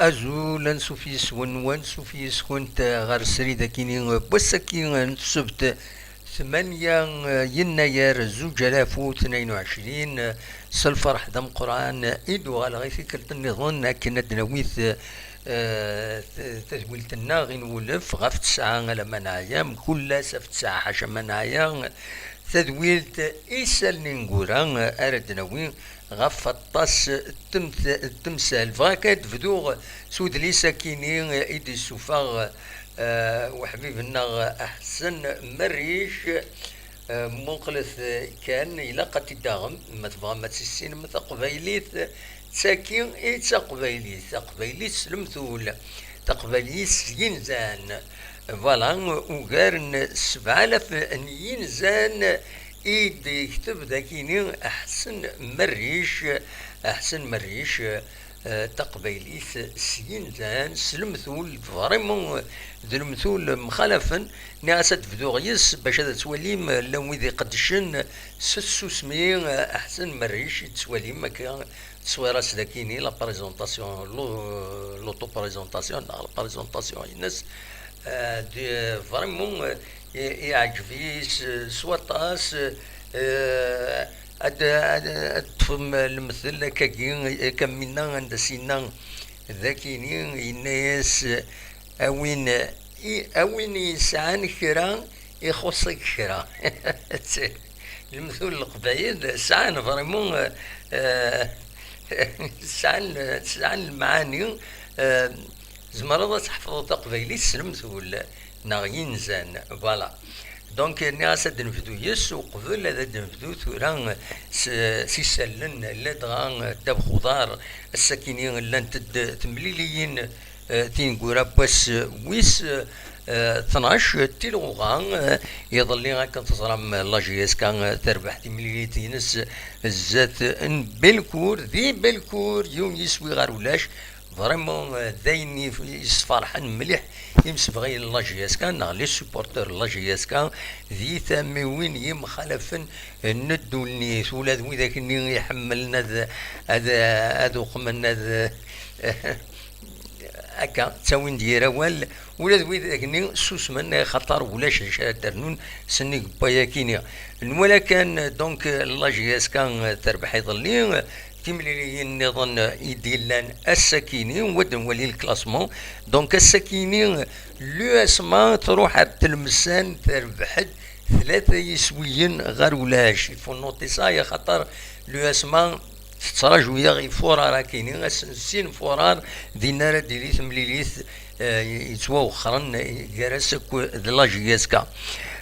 أزولا سوفيس ونوان سوفيس كنت غير سريدة كيني بوسكين سبت 8 يناير 2022 سالفرح دم قرآن إدو غالغي فكرة النظام كنا دنويث تزويلتنا غي نولف غف 9 على منايا كل سف 9 حاشا منايا تذويلت إيسال نينغورا أردناوي غف الطاس التمثال فاكاد فدوغ سود لي ساكينين إيدي السفاغ وحبيبنا أحسن مريش مقلث كان إلا قد تداغم ما تبغى ما تسين ما تقبيليت ساكين إيه تقبيليت سلمثول تقبيليت ينزان فوالا وغير 7000 ينزان إيد يكتب ذاكيني أحسن مريش تقبيليث سينزان سلمثول فريمون ذلمثول مخالفا ناسة فدوغيس باش هذا تواليم لو إذا قدشن سسوسمي أحسن مريش تواليم كان تصويرات ذاكيني لا بريزونطاسيون لوطو بريزونطاسيون لا بريزونطاسيون الناس دي فريمون يعجبيس سوطاس أدفم المثل كمينا عند سينا ذاكيني الناس أوين يسعان كرا يخصك كرا المثل القبايل سعان فريمون سعان المعاني زمرضة تحفظ تقبيلي سلمثول ناغينزان فوالا دونك الناس دنفدو يس وقبل هذا دنفدو ثوران سيسلن لدغان داب خضار السكينين لان تمليليين تينقورا بس ويس 12 تيلوغان يظل هكا تصرم لاجيس كان تربح تمليليتينس الزات بالكور ذي بالكور يوم يسوي غير ولاش فريمون ذاين يصفرحن مليح يمسبغي لاجياس كان لي سوبورتور لاجياس كان ذي ثاموين يمخالفن ندو النيس ولا ذوي ذاك اللي يحملنا هذا قمنا هكا تساوين ديرا ولا ذوي ذاك اللي سوسمن خطر ولا شادرنون سني باياكينيا ولا كان دونك لاجياس كان تربح يظلين تملي نظن يديلان السكيني ودن ولي الكلاسمون دونك السكيني لو اسما تروح التلمسان تربحد 3 يسويين غير ولاش يفو نوتي صايا خاطر لو اسما تراجو يغي فورار راكيني سين فورار دينار ديليث مليليث يتوخرن جراسك دلاجياسكا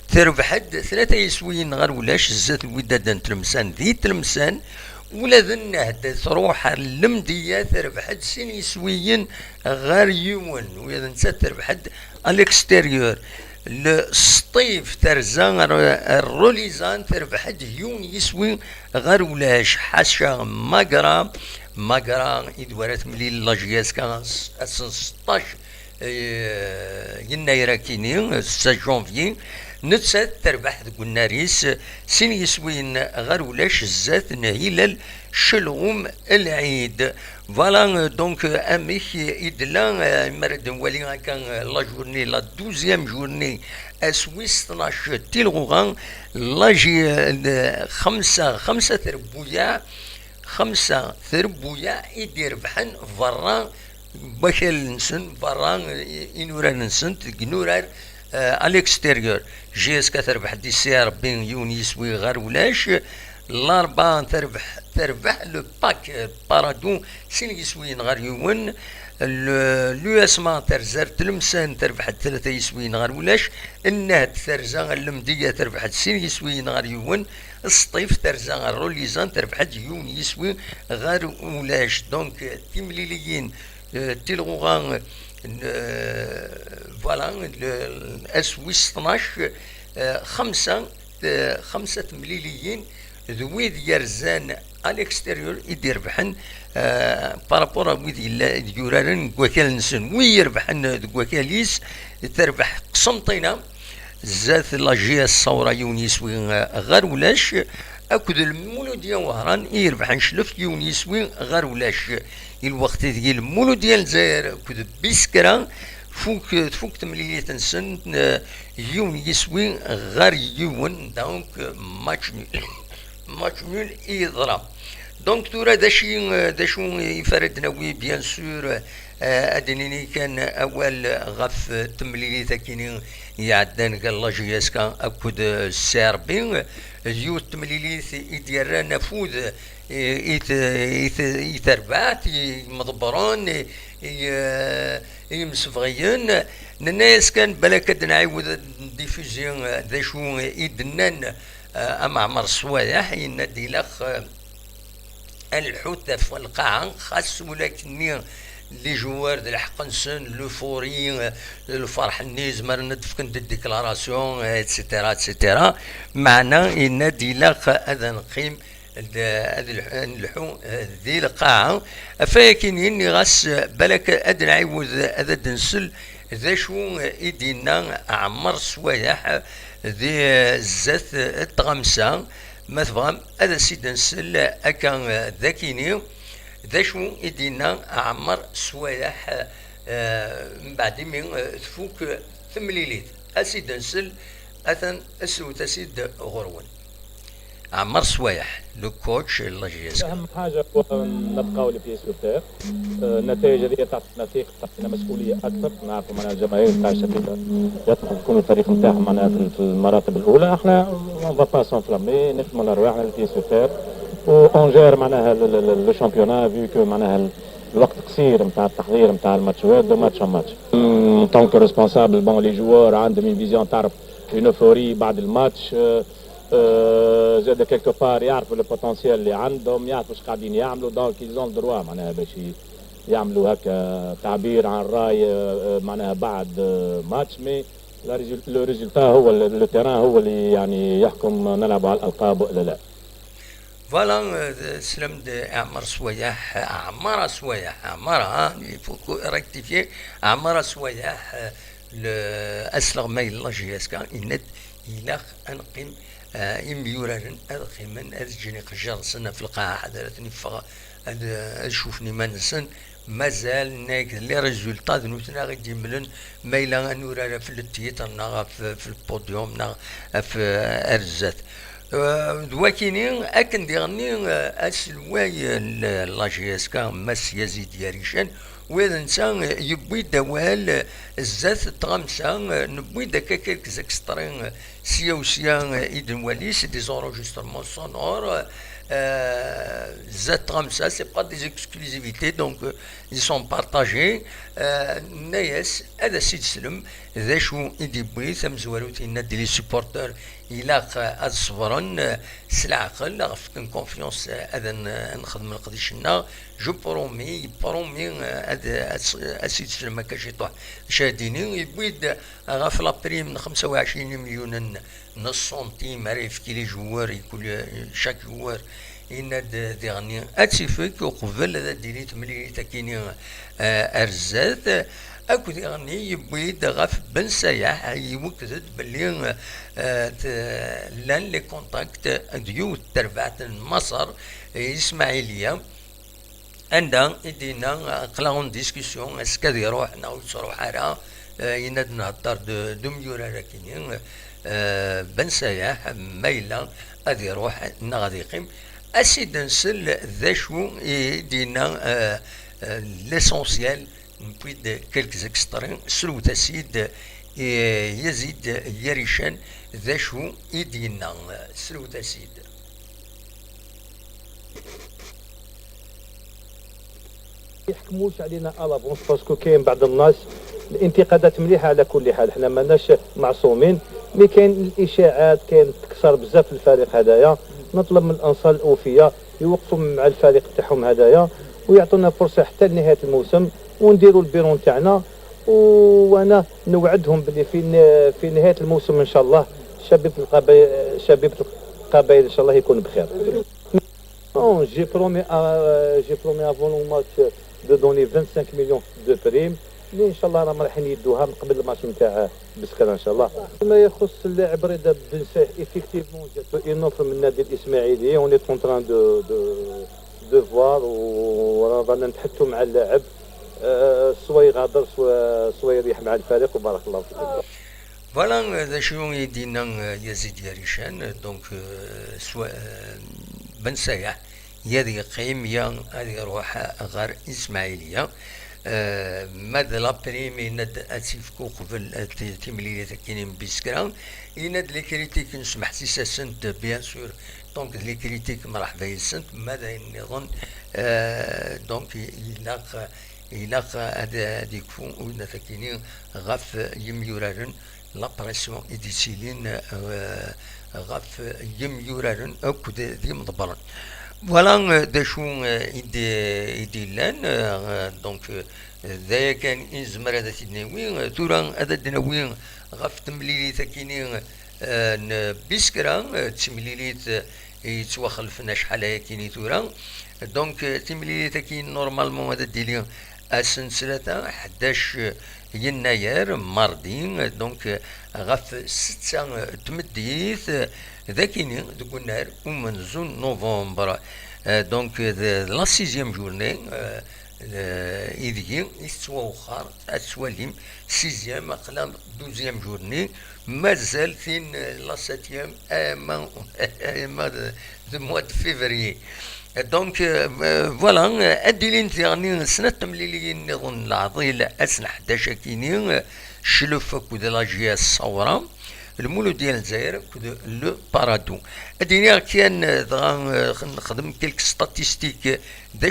تربحد 3 يسويين غير ولاش الزات الوداد تلمسان ذي تلمسان ولا ذنه تروح المدية تربحد سين يسويين غير يومن وإذا انت تربحد الاكستيريور السطيف ترزان الروليزان تربحد يون يسوي غير ولاش حاشا ماقرا يدورات ملي لاجياس كان 16 يناير كيني 6 جونفي نتسات تربح ذو الناريس سين يسوين غير ولاش الزات نهيلل شلغوم العيد فوالا دونك اميك يدلا مرد ولي كان لا جورني لا 12 جورني اسويس 12 تيلغوغان لاجي خمسة ثربويا يدير بحن فران بشل نسن فران ينوران نسن تجنورار الاكستيريور جيس كتربح دي سي ار بين يونيس وي غير ولاش الاربعه تربح لو باك بارادو سين يسوين غير يون لو اسما ترزر تلمسان تربح 3 يسوين غير ولاش النات ترزا المديه تربح سين يسوين غير يون السطيف ترزا غير روليزان تربح يون يسوي غير ولاش دونك تيمليليين تيلغوغان فوالا اسويس 12 5 مليليين ذويد يرزان الاكستيريور يدير بحن بارابورا ويد يورارن كواكال نسن ويربحن كواكاليس تربح قسمطينا زات لاجيا الصورة يونيس وين غير ولاش اكد المولوديا وهران يربح نشلف يون يسوي غير ولاش الوقت ديال المولو ديال الجزائر اكد بسكرا فوق تمليلية نسن يون يسوي غير يون دونك ماتش نول ماتش نول يضرب دونك تورا داشو يفردنا وي بيان سور ادنيني كان اول غف تمليلي كيني يعدان قال الله جياسكا اكد السيربين يو تمليلي يدير نفوذ يتربعت مضبران يمسفغيين الناس كان بلاك نعاود ديفوزيون ذا شو يدنان ام عمر صوايح ينادي لخ الحوت في القاعة خاص ولكن لي جوار د الحق نسن لو فوري الفرح النيز مرند في كنت الديكلاراسيون اتسيتيرا اتسيتيرا معنا ينادي لخ هذا نقيم اللحو ذي القاعة فاكيني غاس بالك ادن عيوز هذا دنسل ذا شو يدينا عمر سوايح ذي الزث التغمسة ما تفهم هذا سيد نسل اكا ذاكيني ذا شو يدينا عمر سوايح من بعد من تفوك ثمليليت اسيد نسل اثن اسو تسيد غرون عمر سوايح لو كوتش الله يجزاك. اهم حاجه هو نبقاو لي بيس لو تير النتائج هذه تعطينا ثقه تعطينا مسؤوليه اكثر نعرفوا معناها الجماهير تاع الشبيبه يطلبوا يكون الفريق نتاعهم معناها في المراتب الاولى احنا اون فا با سونفلامي نخدموا على رواحنا لي بيس لو تير اونجير معناها لو شامبيونا فيو كو معناها الوقت قصير نتاع التحضير نتاع الماتشات دو ماتش ماتش طونك ريسبونسابل بون لي جوار عندهم اون فيزيون تعرف اون اوفوري بعد الماتش زاد كيلكو بار يعرفوا البوتنسيال اللي عندهم يعرفوا اش قاعدين يعملوا دونك يزون دروا معناها باش يعملوا هكا تعبير عن الراي معناها بعد ماتش مي لو ريزولتا هو لو تيران هو اللي يعني يحكم نلعبوا على الالقاب ولا لا. فوالا سلام عمر سوايح عمر سوايح عمر يفوكو ريكتيفي عمر سوايح اسلغ مايل الله جياسكا يند يلاخ انقيم يميوران الخيمن الجني قجر سنة في القاعة حضرتني فغا شوفني ما نسن مازال ناك لي ريزولطا نوتنا غادي ملن مايلا نورا في التيتر نا في البوديوم نا في ارزات دواكيني اكن ديغني اسلواي لاجياسكا ماس يزيد ياريشان وإذا إنسان يبوي دوال الزات تغمسا نبوي داكا كيلك زاكسترين سيا وسيا إيدن واليس دي زونجسترمون سونور زات تغمسا سي با دي اكسكلوزيفيتي دونك ils sont partagés نايس هذا سيد سلم ذا شو إيدي بوي ثم زوالوتي نادي لي سوبورتور إلاق هاد الصبرن سلعقل غفكن كونفيونس هذا نخدم القديشنا جو برومي هذا السيد سلم كاش يطوح شاديني يبويد غاف لابريم من 25 مليون نص سنتيم عرف كي لي جوار كل شاك جوار يناد ديغني اتسيفيك وقبل هذا ديريت ملي تاكيني ارزات اكو ديغني يبويد غاف بن سياح يوكدد باللي لان لي كونتاكت ديو تربعت مصر اسماعيليه عندها يدينا قلاون ديسكسيون اسكا يروح نعاود تروح على يناد نهضر دو مليون راكينين بن سياح مايله غادي يروح غادي يقيم اسيد نسل ذا شو يدينا ليسونسيال نبوي دو كيلكز اكسترين سلو تسيد يزيد يريشان ذا شو يدينا سلو تسيد يحكموش علينا الافونس باسكو كاين بعض الناس الانتقادات مليحه على كل حال حنا ماناش معصومين مي كاين الاشاعات كاين تكسر بزاف في الفريق هذايا نطلب من الانصار الاوفياء يوقفوا مع الفريق تاعهم هذايا ويعطونا فرصه حتى لنهايه الموسم ونديروا البيرون تاعنا وانا نوعدهم بلي في نهايه الموسم ان شاء الله شباب القبائل ان شاء الله يكون بخير. J'ai promis avant le match de donner 25 millions de primes اللي ان شاء الله راهم رايحين يدوها من قبل الماتش نتاع بسكره ان شاء الله. فيما يخص اللاعب رضا بن ساح ايفيكتيفمون جات اون اوفر من النادي الاسماعيلي اون اي كونتران دو فوار ورانا نتحدثوا مع اللاعب سوا يغادر سوا يريح مع الفريق وبارك الله فيك. فوالا ذا شنو يدينا يزيد ياريشان دونك سواء بن سايح يدي قيميا هذه روح غير اسماعيليه ماذا لا بريمي ند اتيفكو قبل تيملي تاكينين بيسكرا يند لي كريتيك نسمح سيسا سنت بيان سور دونك لي كريتيك مرحبا يسنت ماذا نظن دونك يلاق هذيك فون وين تاكينين غاف يميورارن لا بريسيون ايديسيلين غاف يميورارن اكو دي مضبرن فوالا دا شو يدي لان دونك ذايا كان يزمر هذا تدناوي تورا هذا دناوي غاف تمليلي تاكيني بيسكرا تمليليت يتوخلفنا شحال هاكيني تورا دونك تمليلي تاكين نورمالمون هذا ديلي السنسلة 11 يناير ماردي دونك غاف 6 تمديث ذاكيني دوك النهار ومنزون نوفمبر دونك لا سيزيام جورني إذا يتوخر أتواليم سيزيام أقلام دوزيام جورني مازال ثين لا ساتيام ما دو موا دو فيفري دونك فوالا أديلين ثاني سنة تمليلين نظن العضيل أسن 11 كيني شلوف كود لاجيا الصورة المولو ديال الجزائر كود لو بارادو أديني كان نخدم كيلك ستاتيستيك دا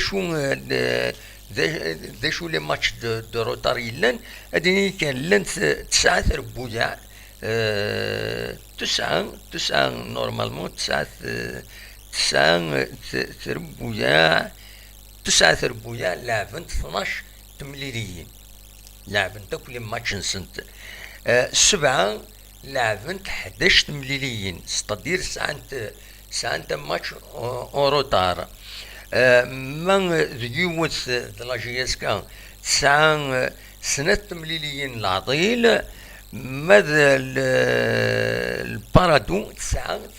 شو لي ماتش دو روتار يلان أديني كان لان 9 ربوع 9 نورمالمون 9 ربوع لعبن 12 تمليليين لعبن تاكل ماتش نسنت 7 لعبن 11 تمليليين ستادير سانت ماتش اون روتار من ذيوت دلاجيسكا 9 سنة تمليليين العضيل ماذا البارادو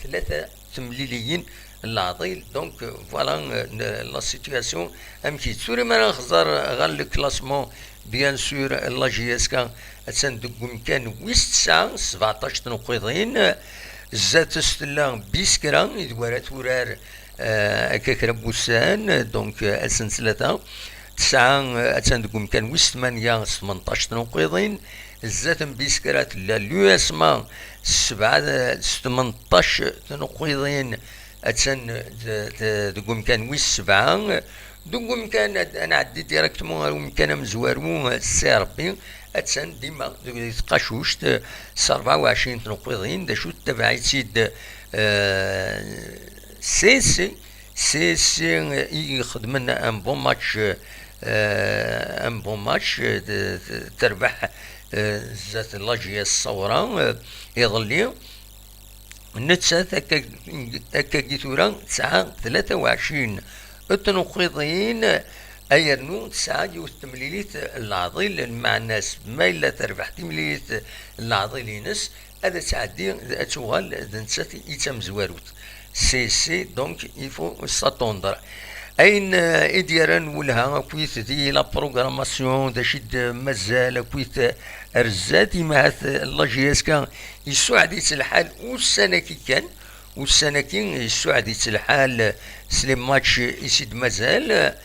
3 تمليليين العضيل دونك فوالا لا سيتياسيون امشي سوري ما نخزر غير الكلاسمون بيان سور لا جي اس كا تسندقم كان ويس 9 17 نقيضين زات ستلا بيسكرا يدوارات ورار هكاك ربوسان دونك السلسلة 9 تسندقم كان ويس 8 18 نقيضين زات بيسكرات لا لو اسما 7 18 نقيضين أتسن دقوم كان ويس 7 دقوم كان أنا عديت ديريكتمون ومكان مزوارو السي ربي أتسن ديما تقاشوشت 24 نقيضين دا شو تبعي سيد سي يخدمنا ان بون ماتش تربح زات لاجيا الصورة يظلي نتسات هكا كيتورا 23 التنقيضين أيرنو 9 تمليليت العضيل مع الناس ما إلا تربح تمليليت العضيل نس هذا تعدي أتوغل نتسات يتم زواروت سي دونك يفو ساتوندر أين إديران ولها كويت دي لا بروغراماسيون داشيد مازال كويت رزاتي مع لاجيسكا يسوعديت الحال والسنة كي يسوعديت الحال سليم ماتش يسيد مازال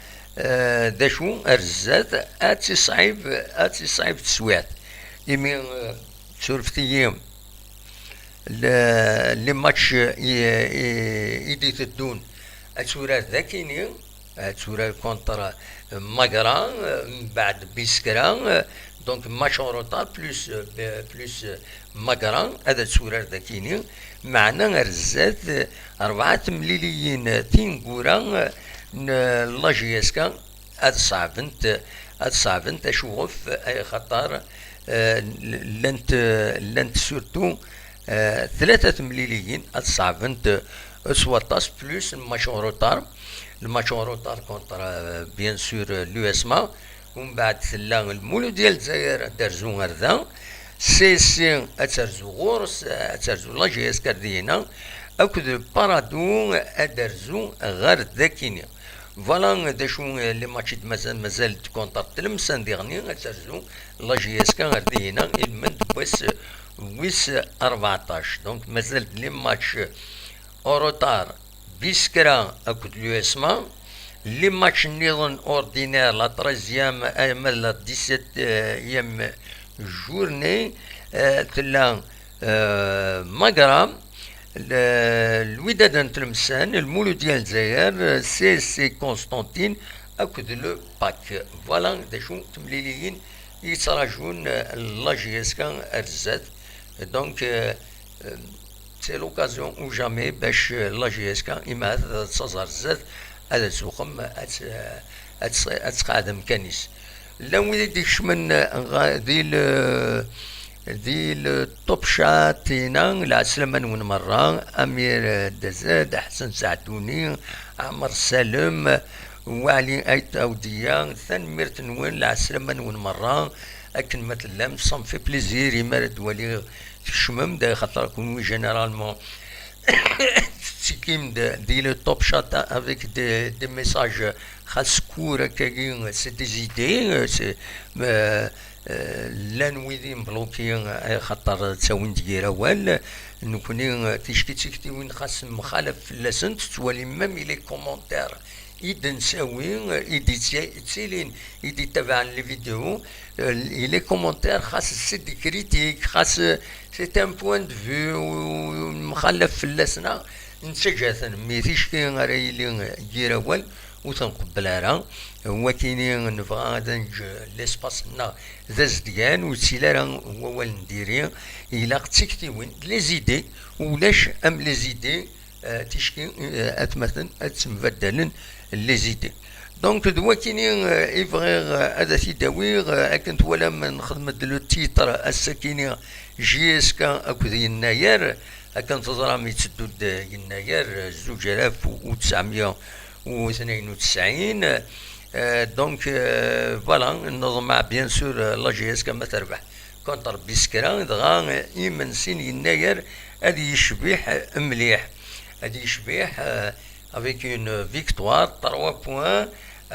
داشو رزات اتي صعيب تسويعت يمين سورفتيام لي ماتش يدي تدون أتورا ذاكيني أتورا كونتر ماغران بعد بيسكران دونك ماتش اون روتار بلوس ماغران هذا تورا ذاكيني معنا رزات 4 تمليليين تينغورا لاجيسكا هاد صعبنت اشوف اي خطر لنت سورتو 3 تمليليين هاد صعبنت سواتاس بلوس الماتش اون روتار كونتر بيان سور لو اسما ومن بعد ثلا المولود ديال الجزائر دارزو غردا سي اترزو غورس اترزو لا جي اس كاردينا اكد بارادو ادرزو غير ذاكيني فوالا داشو لي ماتش مازال كونتر تلمسان ديغني اترزو لا جي اس كاردينا المند ويس 14 دونك مازال لي ماتش اوروتار بيسكرا اكد اليو اسما لي ماتش نيضن اوردينير لا 13 لا 17 يام جورني تلا ماغرام الوداد نتلمسان المولود ديال الجزائر سي كونستانتين اكد لو باك فوالا داشو تمليليين يتراجون لا جي اس كان ارزات دونك سي لوكازيون او جامي باش لا جي اس كان اما تصازر زاد هذا سوقم اتقادم كنيس لا وين ديكش من ديال توب شاتينا العسلمان ون مرة امير دزاد حسن سعدوني عمر سالم وعلي ايت اوديا ثان ميرت نوين العسلمان ون مرة اكن مثلا صم في بليزير يمارد ولي تشمم دا خاطر كون جينيرالمون سيكيم دي لو توب شات افيك دي ميساج خاص كورا كاين سي دي زيدي سي لا نويدي مبلوكي خاطر تساوين ديال وال نكوني تيشكي وين خاص مخالف لاسنت تولي ميم لي كومونتير إذا نساوي إذا تسيلين إذا تابع لي فيديو لي كومونتير خاص سي دي كريتيك خاص سي ان بوان دو فيو مخالف في اللسنا نتجاثن ميتيش كي غير جيراوال وتنقبلها راه هو كاينين نبغى غادا نج ليسباس نا ذاز ديان وتسيلا راه هو نديري إلا تيكتيوين لي زيدي ولاش ام لي زيدي تيشكي اتمثل اتمبدلن لي زيدي دونك دوا كاينين افغير هذا تيداوير كنت ولا من خدمة لو تيتر السكيني جي اس كا اكو يناير كان تزرام يتسدد يناير 2992 دونك فوالا النظم بيان سور لا جي اس كما تربح كونتر بيسكرا دغا يمن سين يناير هذه يشبيح مليح هذه يشبيح افيك اون فيكتوار 3 بوان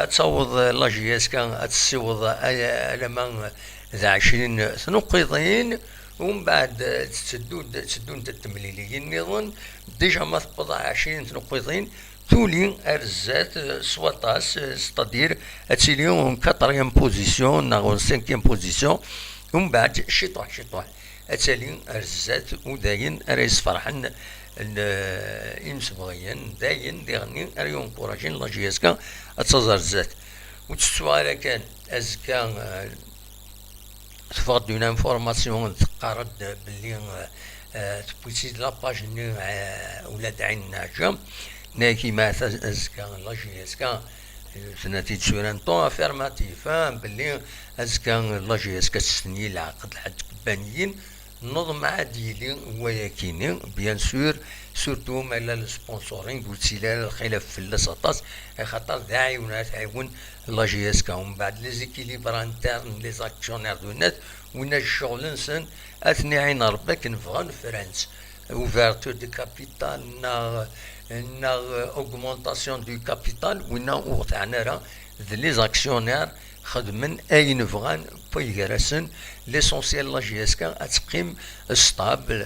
تصوض لا جي اس كان تسوض لما ذا 20 نقيضين ومن بعد تسدون التمليليين نظن ديجا ما تقضى 20 نقيضين تولي ارزات سواتاس ستادير اتسيلي اون 4 بوزيسيون ناغون 5 بوزيسيون ومن بعد شطوح اتسالي ارزات وداين رئيس فرحن المسبغيين داين ديغني ريون كوراجين لا جي اس كا اتزار الزات وتسوال كان ازكا تفقد اون انفورماسيون تقارد باللي تبويسيد لاباج ولاد عين ناجم ناكي ما ازكا لا جي اس كا سنتي تسوران طون افيرماتيف باللي ازكا لا جي اس كا تسني العقد الحد كبانيين نظم عادي هو يكيني بيان سور سورتو مالا السبونسورينغ وتسيلال الخلاف في اللسطاس خاطر داعي ونا تعاون لا جي اس كا ومن بعد لي زيكيليبر انترن لي زاكسيونير دو نت ونا الشغل نسن اثني عين ربك نبغى فرانس اوفرتور دو كابيتال نا اوغمونطاسيون دو كابيتال ونا وقتنا راه لي زاكسيونير خدمن اي نفغان بويغراسن ليسونسيال لا جي اس كا اتقيم ستابل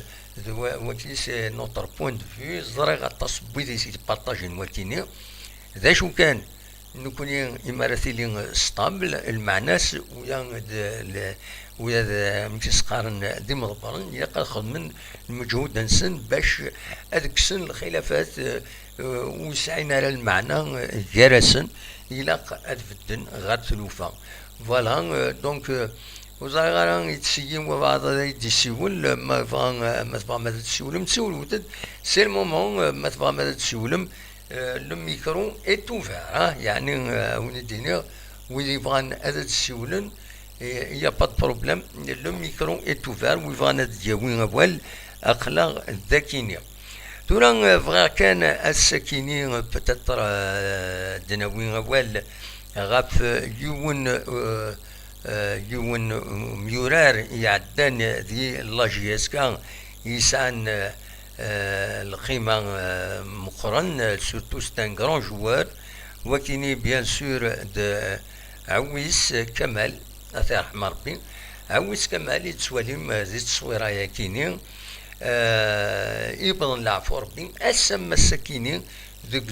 وكي سي نوتر بوين دو فيو زرا غطاس بويدي سي بارطاجي وكيني ذا شو كان نكوني اماراتيلين ستابل المعناس ويا مكسقارن دي مضبرن يقا خدمن المجهود نسن باش ادكسن الخلافات وسعينا على المعنى جرسن الى ادفدن غير تلوفا فوالا دونك وزغاران يتسيم وبعض يتسيول ما تبغى ما تسولم تسول ودد سي المومون ما تبغى ما تسولم لو ميكرو ايت اوفير يعني وندينا ويلي يبغى هذا تسولن يا با بروبليم لو ميكرو ايت اوفير ويبغى تجاوي اول اقلا ذاكينيا تورا فغا كان السكيني بتاتر دناوين اول غاف يون يون ميورار يعدان ذي لاجيس كان يسان القيمة مقرن سورتو ستان غران جوار وكيني بيان سور د عويس كمال الله يرحم ربي عويس كمال يتسواليم ذي التصويرة ياكيني يبضن العفو ربي أسم مساكيني ذوك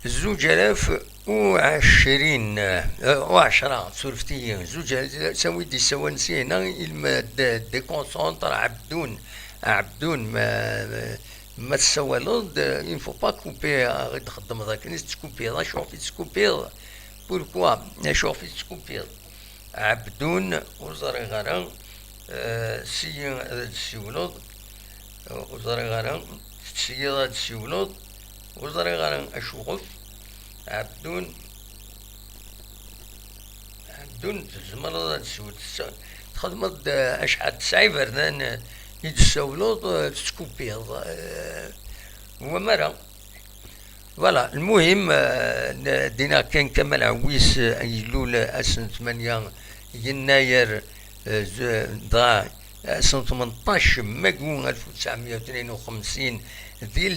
2020 سورفتي زوج سوي دي سوانسينا إلما دي كونسونتر عبدون ما تسوالد il faut pas couper غير تخدم ذاك ناس تكوبي شوفي تكوبي بوركوا شوفي تكوبي عبدون وزاري غرام سي السيولود وزاري غرام سيادة السيولود وزاري غرام أشوف عبدون تزمر تسول تخدم أشحال تسعي بردان يتسولود تكوبيض ومرة فوالا المهم دينا كان كمال عويس أيلول أسن 8 يناير ضاع سنة 18 ماكون 1952 دي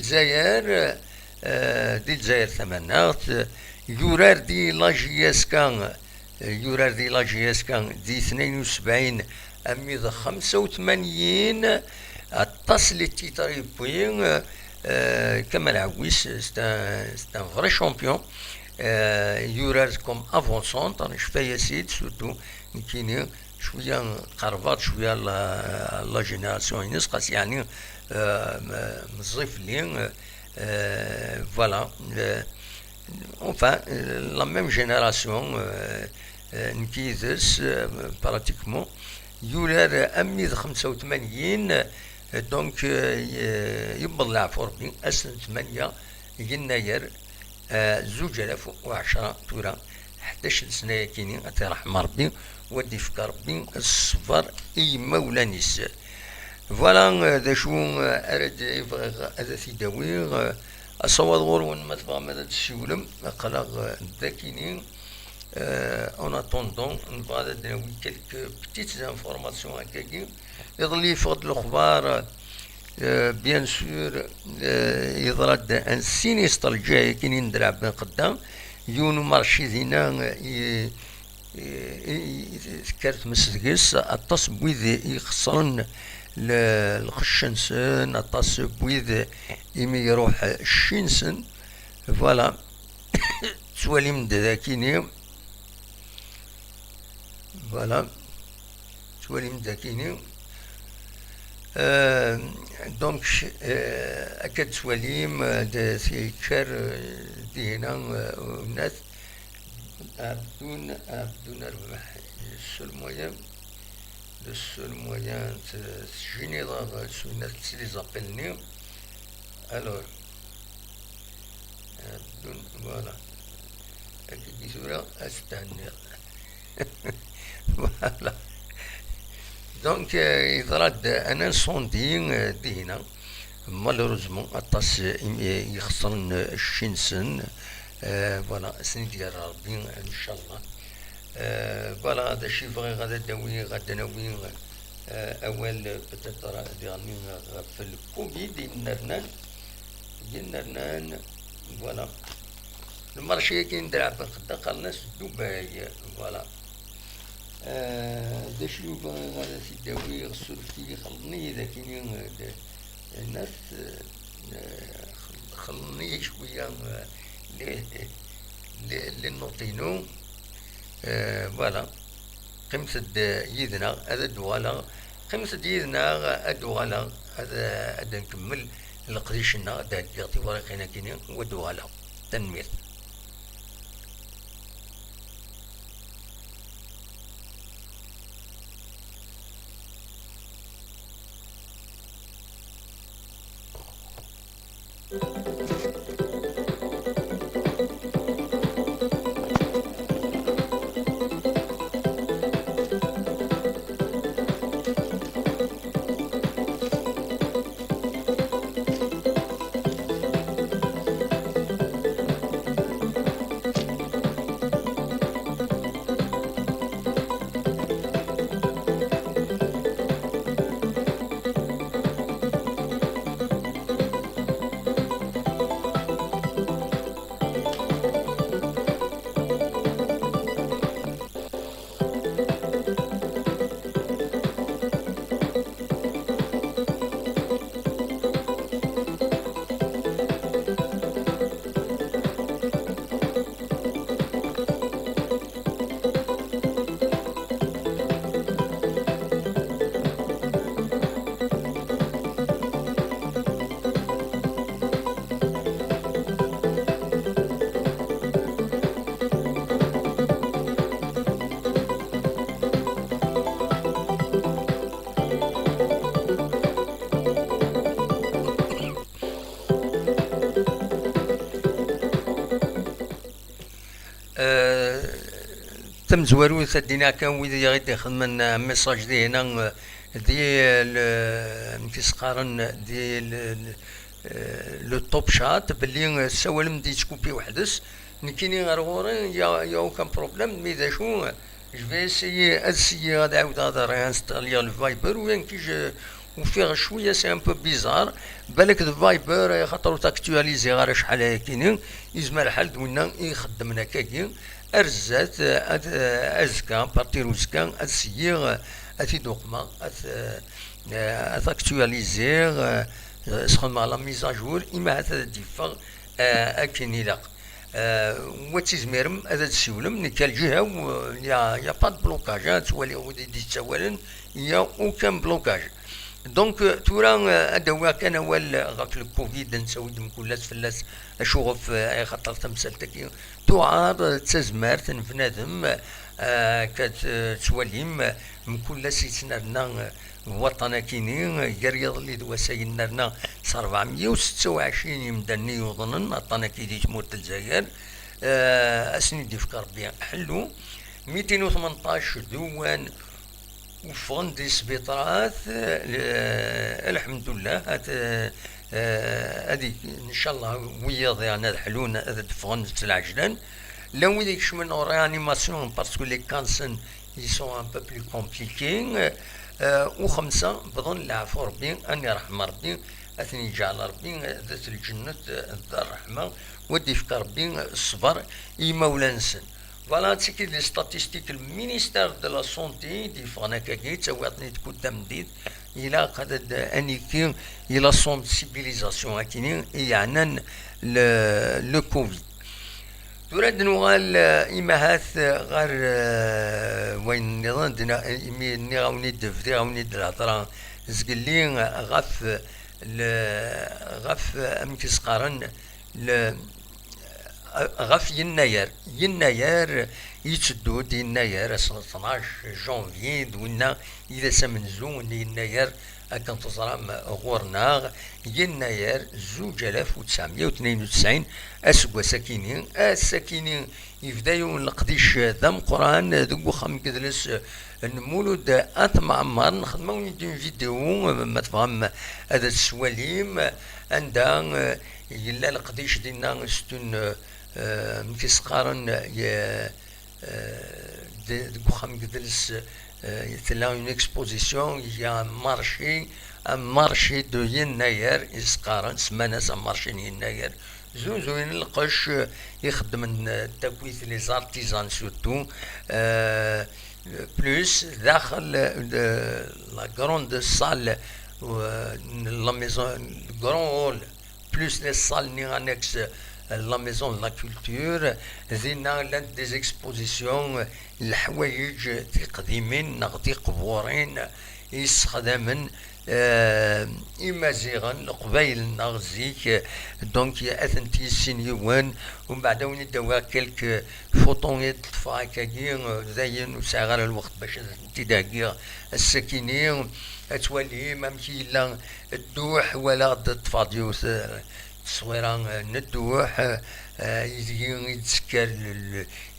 الجزائر ثمانات يورار دي لاجياسكان دي 72 أميض 85 اتصل التيتريبوين كمال عويس ستان فري شامبيون يورار كوم افونسون طن شفايا سيد سورتو كيني شويه قربات شويه لا جينيراسيون نسقس يعني مزيف لين فوالا enfin la même génération نكيزس براتيكمون يولار أميد 85 دونك يبض العفو ربي أسن 8 يناير 2010 تورا 11 سنة كيني أتي رحمة ربي ودي فكر ربي الصفر إي مولانيس فوالا ذا شو أرد هذا في داوي أصوات غورون ما تبغى ماذا تسولم قلق ذاكيني en attendant نبغى نداوي quelques petites informations هكاكي يظل فقد الأخبار بيان سور يضرد ان سينيستر جاي كاين ندرع بين قدام يونو مارشي دينا كارت مسدقس اطاس بويد يخسرن الخشنسن اطاس بويد يمي يروح الشينسن فوالا سوالي من ذاكيني فوالا سوالي من ذاكيني دونك أكد سواليم في كار دينا الناس بدون ربح السول مويان تجيني الناس تسيلي زابيلني الور بدون فوالا أكد بسورة أستهني فوالا دونك يضرد انا صوندي دينا مالوروزمون اطاس يخسرن الشنسن فوالا سني ديال ربي ان شاء الله فوالا هذا الشيء بغي غادا داوي غادا ناوي اول بتاترا ديالني في الكوفيد ينرنان فوالا المارشي كاين درع بقدا قالنا دبي فوالا دا شنو بغي غادا في داوي غسل في خلني إذا كاين الناس خلني شوية للنوطينو فوالا قمت يدنا هذا دوالا قمت يدنا الدوالا هذا نكمل القديشنا دا ديالتي ورقينا كاينين ودوالا تنمير تم زوارو تدينا كان ويدي غير يخدم ميساج دي هنا ديال كيسقارن ديال لو توب شات باللي سوالم دي تكوبي وحدس نكيني غير غوري يا اوكان بروبليم مي دا شو جو في اسيي غادي عاود هضر انستالي الفايبر وين كي وفيه شويه سي ان بو بيزار بالك الفايبر خاطر تاكتواليزي غير شحال هكاين يزمر الحال دوينا يخدمنا كاكين ارزات ازكا بارتيرو زكا اسيي اتي دوقما اتاكتواليزي سخن مع لا ميزاجور اما هذا ديفا اكن لاق وتزميرم هذا تسولم نكال جهه يا با بلوكاج تولي ودي تسولن يا اوكان بلوكاج دونك تورا هذا كان اول غاك الكوفيد نسود مكلاس فلاس اشوف خاطر تمثلتك تعار تزمار تنفنادم كتوليم مكلاس يتنرنا وطنا كيني قريض اللي دوا ساينرنا 426 يمدني يظنن وطنا كيدي تموت الجزائر اسني دي فكر بيان حلو 218 دوان وفون دي سبيطرات الحمد لله هذيك ان شاء الله وياض يعني حلون هذا فون العجلان لو ويديك شمن ريانيماسيون باسكو لي كانسن يسون ان بو بلو كومبليكي وخمسة بظن العفو ربي أن يرحم ربي أثني جعل ربي ذات الجنة ذا الرحمة ودي فكر ربي الصبر يمولانسن فوالا تسكي لي ستاتيستيك المينيستير دو لا سونتي دي فانا كاكي تسواتني تكون تمديد إلى قد أنيكي إلى سونسيبيليزاسيون هكيني يعني لو كوفيد تراد نوال إمهات غير وين نظن إمي غاوني دفتي غاوني الهضرة زقلين غف أمكس قارن غف يناير يتسدود يناير 12 جونفي دوينا إذا سمنزون يناير كان تزرم غورناغ يناير 2992 أسقوا ساكينين الساكينين يبداو القديش ذم قران ذو خم كدلس المولود أتمعمر نخدمو ندير فيديو ما تفهم هذا السواليم عندها يلا القديش دينا ستون مكيسقارن ذو خم كدلس تلا اون اكسبوزيسيون يا مارشي دو يناير يسقارن سمانة مارشي يناير زوين القش يخدم التكويت لي زارتيزان سورتو بلوس داخل لا كروند سال لا ميزون كرون هول بلوس لي سال ني انكس لا ميزون لا كولتور زينا لان دي زيكسبوزيسيون الحوايج قديمين نغطي قبورين يستخدمن إمازيغن قبايل نغزيك دونك أثنتي سينيوان ومن بعد وين دوا كلك فوطون يطفى كاكي زين وساغر الوقت باش تداكي السكينين أتولي ممشي لا الدوح ولا تفاضيو تصويرا ندوح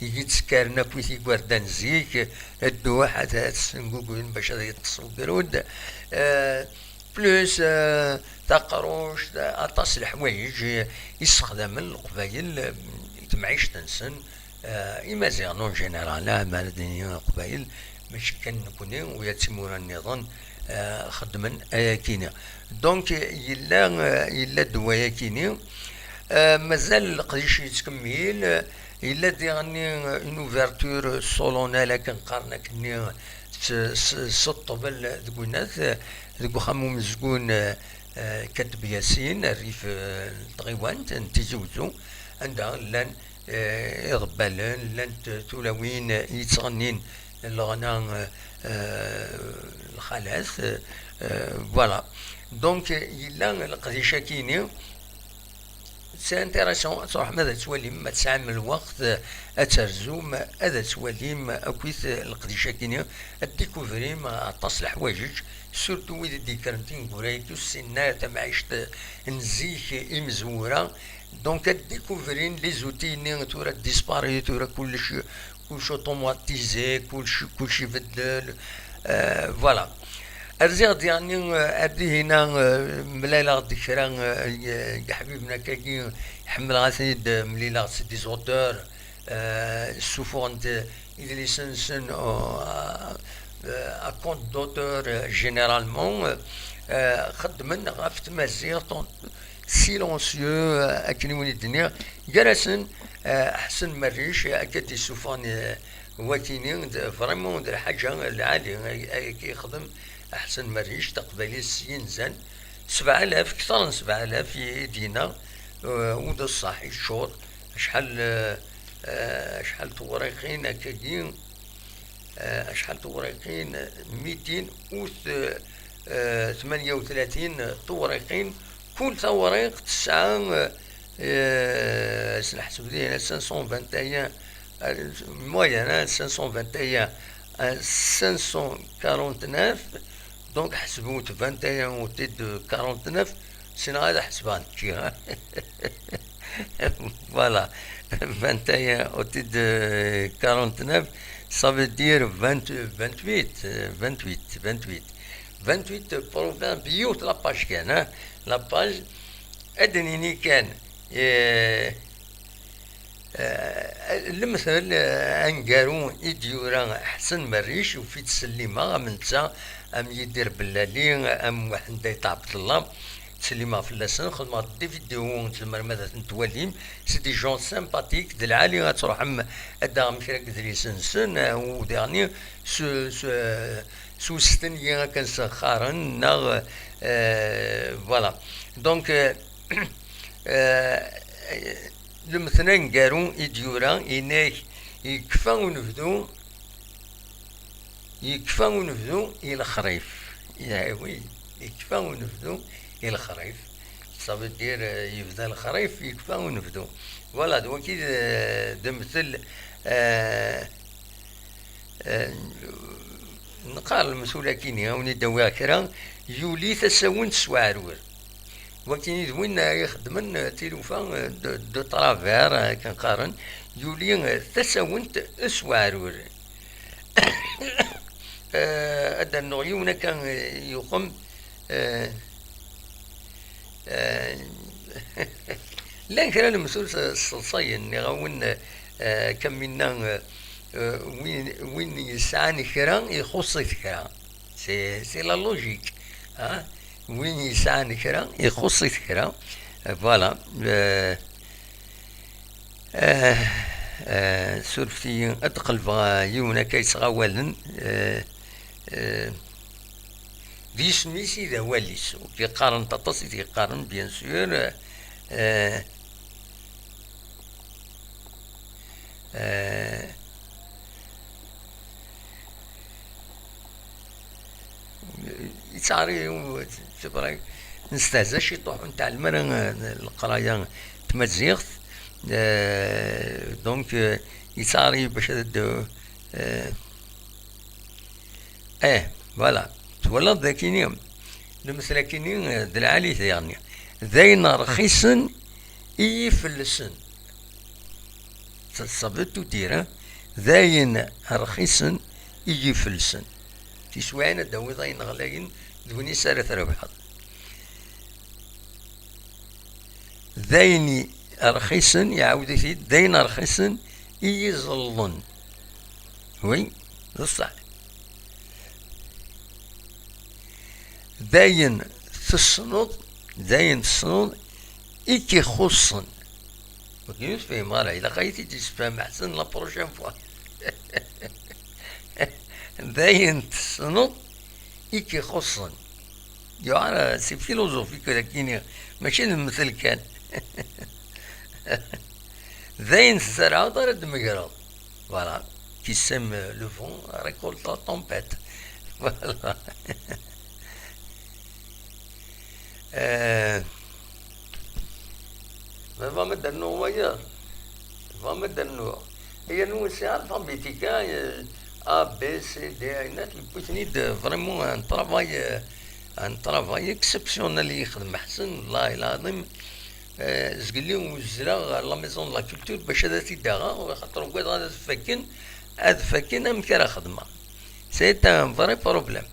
يتسكر نكويتي كوردان زيك الدوح حتى تسنقوكوين باش يتصو قرود بلوس تقروش أطاس الحوايج يستخدم القبايل تمعيش تنسن إمازيغ نون جينيرال مالدنيا قبايل ماشي كنكوني ويتسمون النظام خدمن كينا دونك يلا دوايا كيني مازال القديش يتكمل إلا ديغني اون اوفرتور سولونيل كنقارنا كني سطبل دكونات دكو خامو مزكون كتب ياسين الريف الطغيوان تيزوزو عندها لان يضبالن لان تولاوين يتغنين الغنى الخلاص فوالا دونك إلا القديشة كيني سي انتيريسون صراحة ماذا تواليم ما تسعام الوقت اترزوم هذا تواليم اكويت القديشة كيني الديكوفريم عطاس الحوايج سورتو ويد ديكرنتين كورايتو السنة تمعيشت نزيك امزورة دونك الديكوفرين لي زوتي ني تورا ديسباري تورا كلش كلشي اوتوماتيزي، كلشي يبدل. فوالا. الزياد يعني أدي هنا ملالا غدي كرا حبيبنا كاكي يحمل غاسيد مليلا سي دي زوتور سوفون إذا ليسنسن à compte d'auteur généralement خدمن غاف تمازيغ سيلونسيو أكني ولي الدنيا جالسن أحسن مريش أكاد يسوفان واتيني فريمون الحاجة العالية كيخدم أحسن مريش تقبلي ينزل 7000 أكثر من 7000 يدينا ودا الصحي الشهر شحال توريقين هكاكي شحال توريقين 238 توريقين كل توريق 9 سنحسب لي 521 moyenne 521 à 549 donc حسبوا 21 au tête de 49 c'est هذا حسبان voilà 21 au tête de 49 ça veut dire 28 provinces بيوت لاباج كان لاباج ادنيني كان المثل انقارو يديورا احسن مريش وفي تسليمه من تا ام يدير بلالي ام واحد يطعبط الله تسليمه في اللسان خدمه دي فيديو تما ماذا نتوليم سي دي جون سامباتيك د العالي غتروح ادا مشرك ديال سنسن وديرني سو ستنيا كان سخارن ناغ فوالا دونك المثنين قارون يديورا إناك يكفى ونفذو إلى الخريف يا وي يكفى ونفذو إلى الخريف صافي دير يبدا الخريف يكفى ونفذو فوالا دوكي مثل نقال المسؤولة كينيا وني داويا كرا يولي تساون سوارور وكاين وين يخدمن تيلوفا دو طرافير كنقارن يولي تساونت اسوارور هذا النوعيون كان يقوم لا كان المسؤول الصين غاون كم منا وين يسعى كرا يخص كرا سي لا لوجيك ها وين يسعى كرا يخص كرا فوالا سولفتي ادقل يونا كيصغاولن دي سميسي ذا واليس وكيقارن تطس يقارن بيان سور يتعري تبراي نستهزا شي طوحون تاع المرن القرايه تمزيغت دونك يتعري باش هاد فوالا تولى ذاكيني المسلكيني دلعالي يعني ذاين رخيصن يفلسن صبتو ديرا ذاين رخيصن يفلسن تسوعنا داوي ضاين غلاين دوني سارة ربحت ذاين رخيصن يعاود في ذاين رخيصن يظلن وي صح داين تصنط إيكي خصن وكيف في مرة إلا قايتي تسفهم أحسن لا بروشين فوا داين تصنط إيكي خصن يعني سي فيلوزوفي كذا كيني ماشي المثل كان داين الزرعة ضرب مقرب فوالا كي سم لو فون ريكولتا طومبيت فوالا فما دنو ويا فما دنو هي نو سي الفابيتيكا A, B, C, D, عينات البوتنيد فريمون ان ترافاي اكسبسيونيل يخدم حسن والله العظيم زقلي وزرا لا ميزون لا كولتور باش هذا تيداغا خاطر كواع غادا تفكن هاد فاكين مكرا خدمة سي ان فري بروبليم.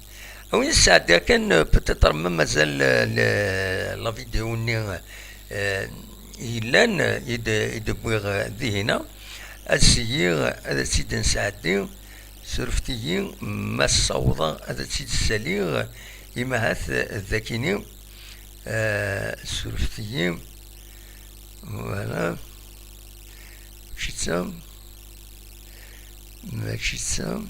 وين الساعة كان بتتر مازال لا فيديو ني يلان يدبوغ ذهنا السيير هذا سيد نساعدي سرفتي ما الصوضة هذا سيد السلير إما هاث الذاكيني سرفتي فوالا ماشي تسام ماشي تسام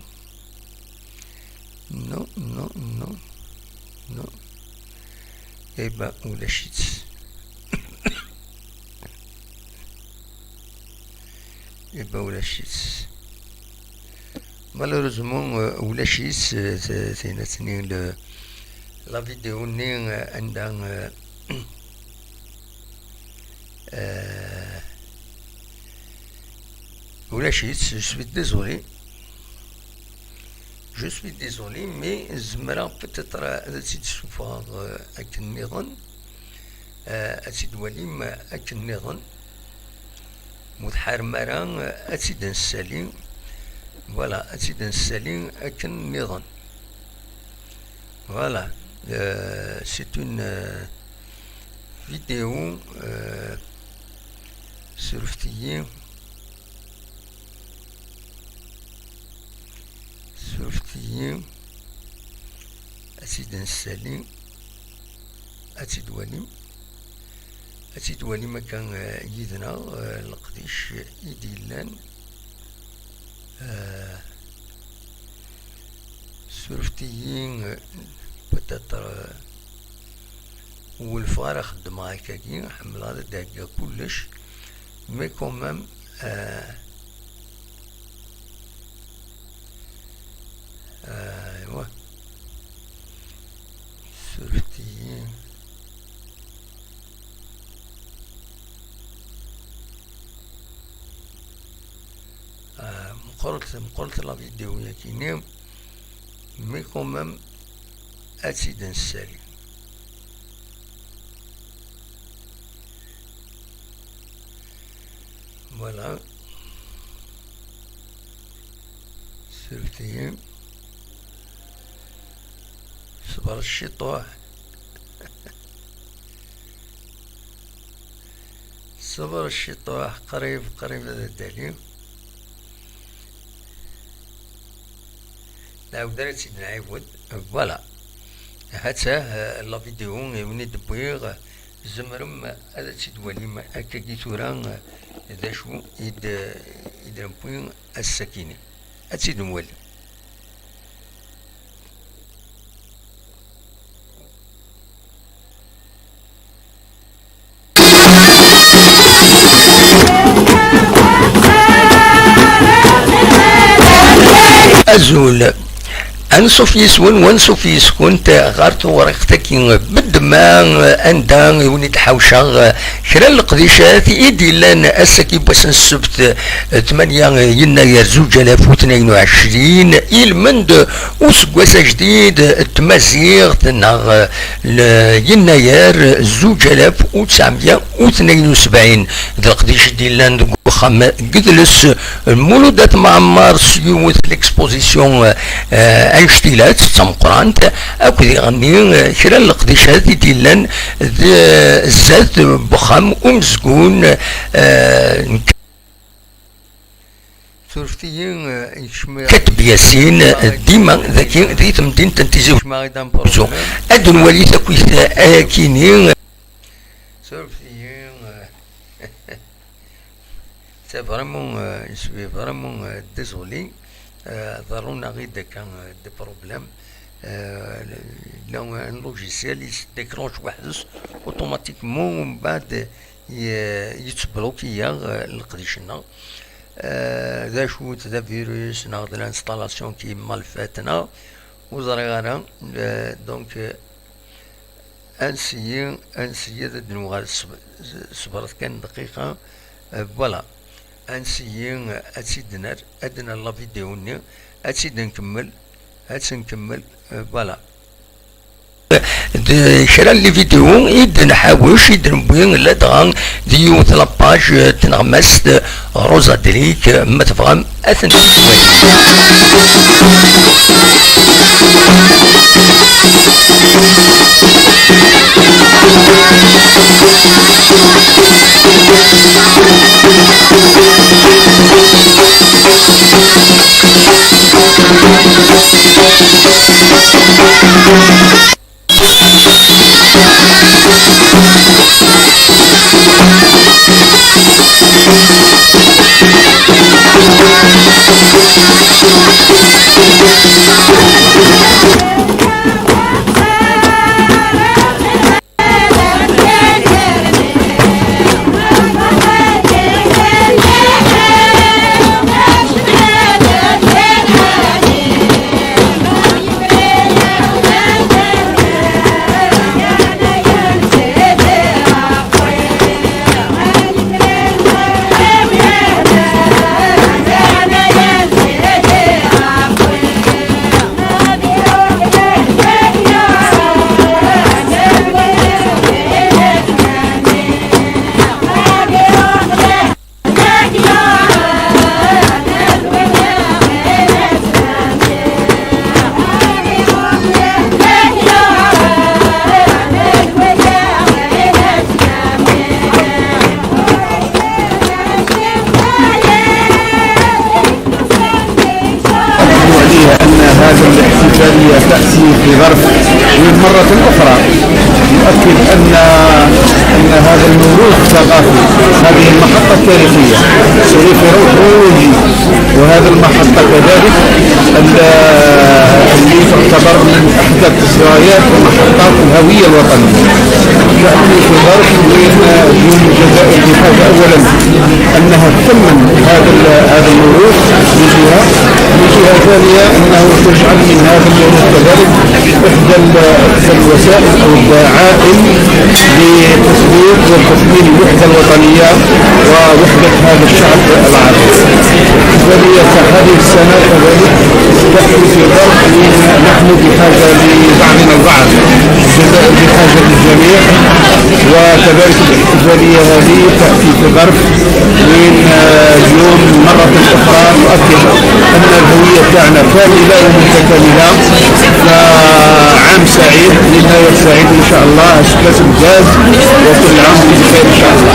نو نو نو نو إبا ولا شيت إبا ولا شيت مالوريزمون ولا شيت ثاني سنين لا فيديو ني عندها ولا شيت je suis désolé mais زمرا peut-être أتسيد سوفا أكن نظن أتسيد وليم أكن نظن متحار مران أتسيد نسالي فوالا أتسيد نسالي أكن نظن فوالا c'est une vidéo سرفتية أتسيد نسالي أتسيد ولي ما كان يدنا القديش يديلان سرفتيين بتاتر والفار خدم هكاكي حمل هذا داكا كلش مي كومام ايوا سرفتيين مقرت لا فيديو ياكيني مي كومام أتسيد نسالي فوالا سرفتيين صبر الشطوح صبر الشطوح قريب هذا الدليل نعاود سيدنا عيود فوالا حتى لا فيديو وين دبويغ زمرم هذا سيد وليم هكاكي تورا ذا شو يدربوين السكينة أتسيد مولي أزول أنصف يسون وانصف يسكن غارت ورقتك بد ما أندا يوني تحوشا كرا القديشات إيدي لان أسكي بس السبت 8 يناير 2022 المند وسكواسا جديد التمازيغ تنغ يناير 1972 ذا القديش ديلان وخام قدلس المولودات معمار سيوت الاكسبوزيسيون انشتيلات تمقرانت اكو يغني كرا القديشات ديلان الزاد بخام ومسكون ثورفتيين كتب ياسين ديما ذاكي ذي تمدين تنتيزيو بورزو ادن ولي تكويث اكيني ثورفتيين c'est vraiment je suis vraiment désolé ضرونا غير كان دي بروبليم لو ان لوجيسيال يديكرونش وحدس اوتوماتيكمون ومن بعد يتبلوكيا القديشنا ذا شوت ذا فيروس ناخذ الانستالاسيون كيما الفاتنا وزريغانا دونك انسيي ذا دنوغال صبرت كان دقيقة فوالا انسيين اتسيدنا ادنا لا فيديو ني اتسيد نكمل فوالا كرا لي فيديو إد نحاوش إد نبوي لا دغا ديو لاباج تنغمس روزا دريك ما تفهم أثن الاحتفالية تأتي في ظرف مرة أخرى يؤكد أن هذا الموروث الثقافي، هذه المحطة التاريخية شريف روحي، وهذا المحطة كذلك اللي تعتبر من أحدث ذكريات ومحطات الهوية الوطنية. تأتي في ظرف اليوم الجزائر بحاجة أولا أنها تثمن هذا الموروث من جهة ثانية أنه تجعل من هذا الموروث كذلك إحدى الوسائل أو الدعائم لتثبيت وتثمين الوحدة الوطنية ووحدة هذا الشعب العربي. هذه السنة كذلك تأتي في ظرف نحن بحاجة لبعضنا البعض، الجزائر بحاجة للجميع، وكذلك الاحتفالية هذه تأتي في ظرف من اليوم مرة أخرى تؤكد أن الهوية تاعنا كاملة ومتكاملة. فعام سعيد، نهاية سعيد إن شاء الله، أشكاس الجاز، وكل عام بخير إن شاء الله.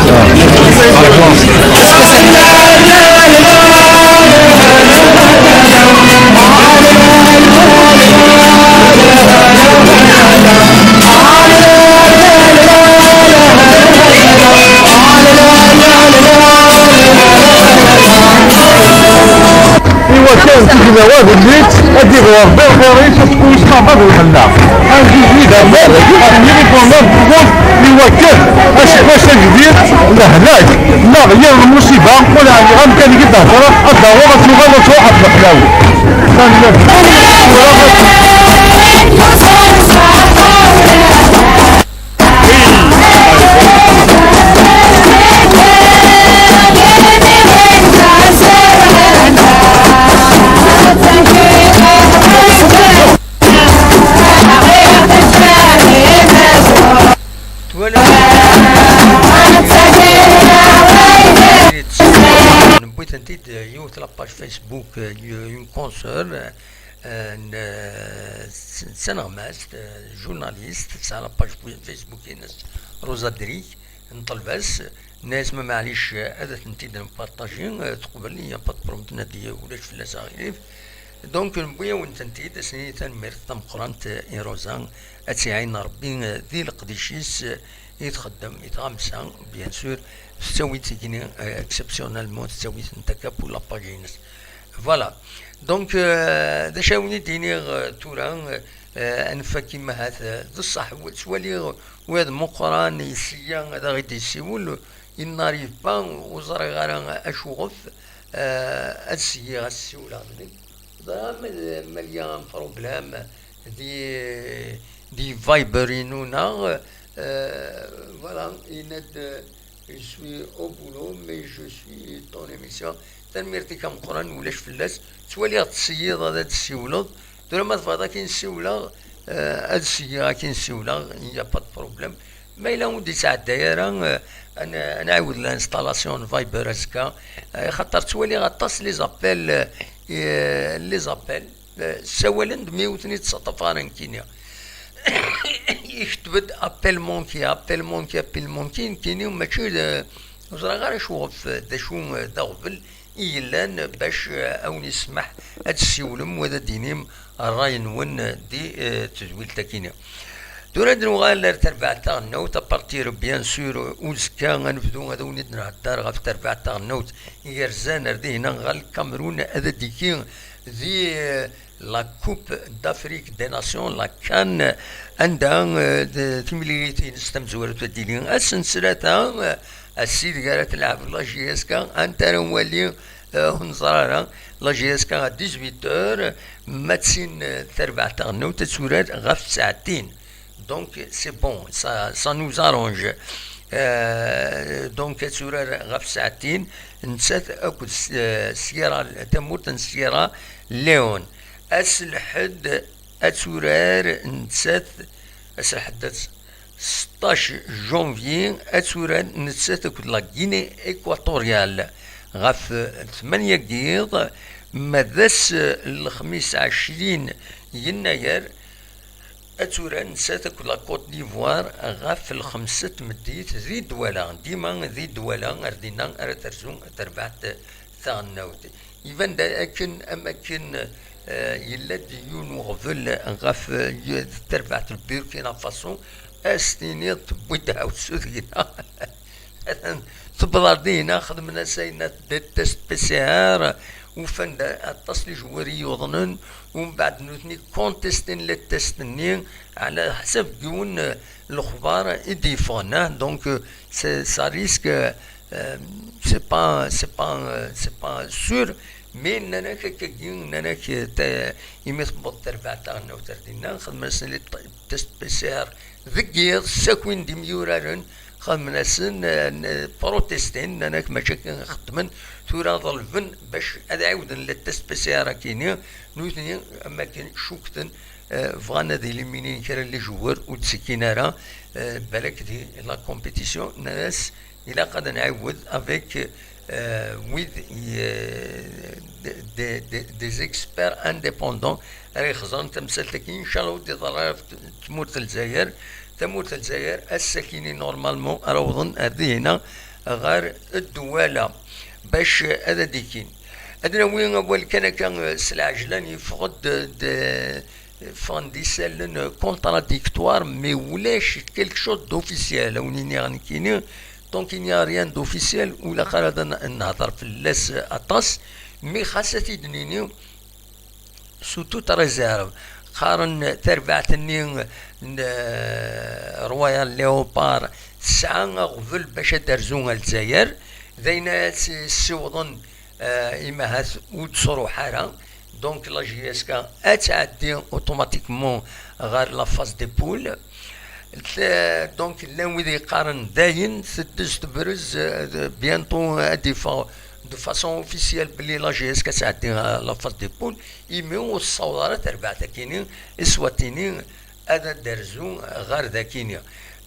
كان في جواب الليت ادي غوار بالخيريش تكون صعبه بالحلا هذه جديده يعني كونات بوز يوكل باش جديد لهلاك لا غير المصيبه ولا يعني غنكن كده صراحه الضروره تغلط واحد بحلاوي نبغي يوث لاباج فيسبوك يون كونسور سنغماس جورناليست تاع لاباج فيسبوك ناس روزا دريك نطلباس ناس ما معليش هذا تنتيد نبارطاجي تقبل لي با بروم تنادي ولاش فلاس غيريف دونك نبغي ونتنتيد سني تنمير تم قرانت روزان اتي عين ربي ذي القديشيس يتخدم يتغمسا بيان سور سويت كيني اكسبسيونالمون سويت نتاكاب ولا باجينس فوالا دونك دا شاوني ديني توران انفا كيما هذا بصح سوالي وهذا مقران يسيا هذا غيدي يسيول il n'arrive pas وزرا غير اشوغف السيا السيوله مليان بروبلام دي فايبرينونا voilà je suis au boulot mais je suis ton émission تنميرتي كمقران ولاش فلاس توالي غتسيد هذا السيولة دولا ما تفضل كاين السيولة هاد السيارة كي نسيولا يا با بروبليم. ما إلا ودي تعدى راه انا نعاود الانستالاسيون فايبر هكا، خاطر توالي غطاس لي زابيل سوالا 119 فرنك كينيا يكتبد ابل مونكي كيني ماشي وزرا غير شوف دا شو دا غبل إيلان باش أو نسمح هاد السيولم وهذا دينيم الراي نون دي تزويل تاكينيا دورا نغال تربع تاع النوت ابارتير بيان سور اوزكا غنبدو هذا وليد نهضر غا في تربع تاع النوت يرزان ردي هنا غا الكاميرون هذا ديكي ذي لا كوب دافريك دي ناسيون لا كان عندها تمليتي نستمزورت وديلين السلسلة السيد قالت تلعب لا جي اس كا انت نولي نزرارا لا جي اس كا 18 ماتسين تربع تاع النوت تسورات غا في ساعتين. Donc c'est bon, ça nous arrange. Donc تسورار غا في ساعتين نسات اكل سيارة تموت سيارة ليون اسلحد اتسورار نسات اسلحد 16 جونفي اتسورار نسات اكل لا غيني اكواتوريال غاف 8 قيض مدس الخميس 20 يناير اتورا نسات كل كوت ديفوار غاف الخمسة مديت ذي دولا ديما ذي دولا اردينا ارترزون تربعت ثانوت يفان دا اكن اماكن يلا ديون وغفل غاف تربعت البوركينا فاسو استيني تبويدها وتسوذينا تبلاردينا خدمنا سينا تست بي سي ار وفن التصلي جواري يوضنن ومن بعد نوثني كونتستين للتستنين على حسب جون الاخبار يضيفونا دونك سا ريسك سي با سور مي نانا كاكين نانا يمثبط تربع تاعنا وتردينا خدمنا سن تست بي سي ار ذكير ساكوين دي ميورارن خدمنا سن بروتستين نانا ماشي خدمن ثورا ظلفن باش ادعاودن للتست بي سي ار كينيا نوثني اماكن شوكتن فغانا دي ليمينين كرا لي جوار وتسكينا راه بالك دي لا كومبيتيسيون ناس الى قد نعاود افيك ويز دي اكسبير انديبوندون راهي خزان تمثلتك ان شاء الله ودي ضرر تموت الجزائر الساكنين نورمالمون راوضن هذه هنا غير الدوله باش هذا ديكين ادنا وين اول كان سلعجلان يفقد فان دي سالن كونتراديكتوار مي ولاش كيلك شوز دوفيسيال ونيني غنكيني دونك ني ريان دوفيسيال ولا قال نهضر في اللاس اطاس مي خاصتي دنيني سو توت ريزيرف قارن تربعتني رويال ليوبار ساعة غفل باش درزون الجزائر ذينا سيوضن إما هاث وتصرو حارة دونك لا جي اس كا اتعدي اوتوماتيكمون غير لا فاز دي بول دونك لا ويدي قارن داين تدز تبرز بيانتو ديفا دو فاسون اوفيسيال بلي لا جي اس كا تعدي لا فاز دي بول يميو الصورات ربع تاكينين اسواتينين هذا درزو غير ذاكينيا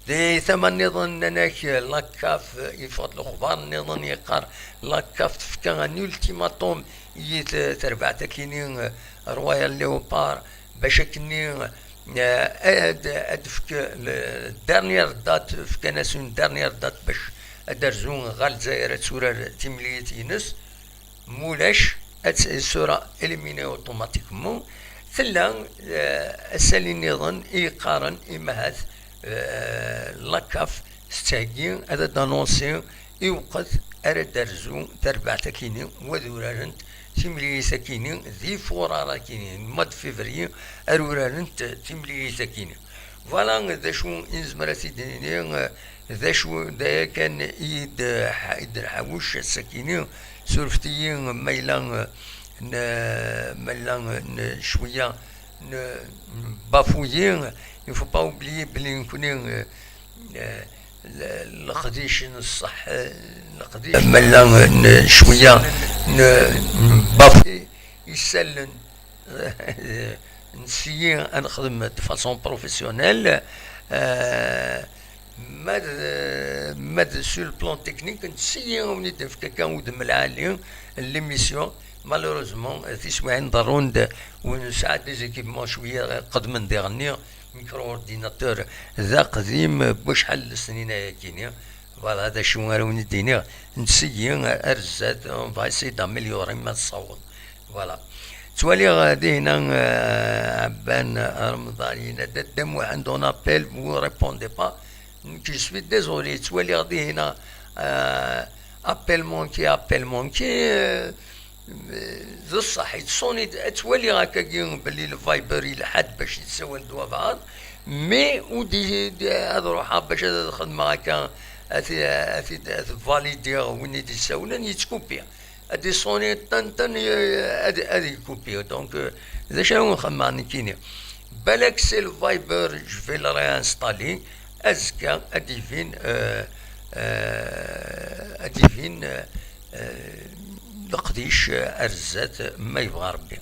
دي ثمن نظن انك لاكاف يفوت الاخبار نظن يقار لاكاف تفكا ان التيماتوم يتربع تاكينين رويال ليوبار باش كني ادفك الدرنيير دات فكا ناس دارنيير دات باش درزون غال الجزائر تسورة تمليت ينس مولاش السورة اليميني اوتوماتيكمون ثلا السالي نظن يقارن إما هاث لاكاف ستاكين هذا دانونسي يوقت أرد درزو تربع تاكيني وذورارنت تملي ساكيني ذي فورارا كيني ماد فيفري أرورارنت تملي ساكيني فوالا ذا شو إنزمراتي ديني ذا شو ذا كان إيد الحوش الساكيني سورفتيين ميلان شوية بافويين il faut pas oublier بلي نكونين القديش الصح القديش ملا شوية بافوي يسلن نسيي نخدم دو فاسون بروفيسيونيل. ماد سور البلان تكنيك نسيي ونيت في كاكا ودم العالي ليميسيون. مالوروزمون تسمعي نضروند ونساعد لي زيكيبمون شويه قدم نديرني ميكرو اورديناتور ذا قديم بشحال سنين كينيا. فوالا هذا شو راني ديني نسيي ارزات اون فا اسي داميليوري ما تصور. فوالا توالي غادي هنا عبان رمضان دام واحد اون ابيل و ريبوندي با كي سوي ديزولي. توالي غادي هنا ابيل مونكي ذو الصح يتصوني توالي هكا بلي الفايبر يلحد باش يتساوى دوا بعض مي ودي هذا روحها باش هذا الخدمه هكا اثي فاليدي وين يتساولن يتكوبي ادي صوني تن ادي كوبي. دونك اذا شنو نخمم كيني بالك سي الفايبر جو في لا ريانستالي ازكا ادي فين لقديش ارزات ما يبغى ربي.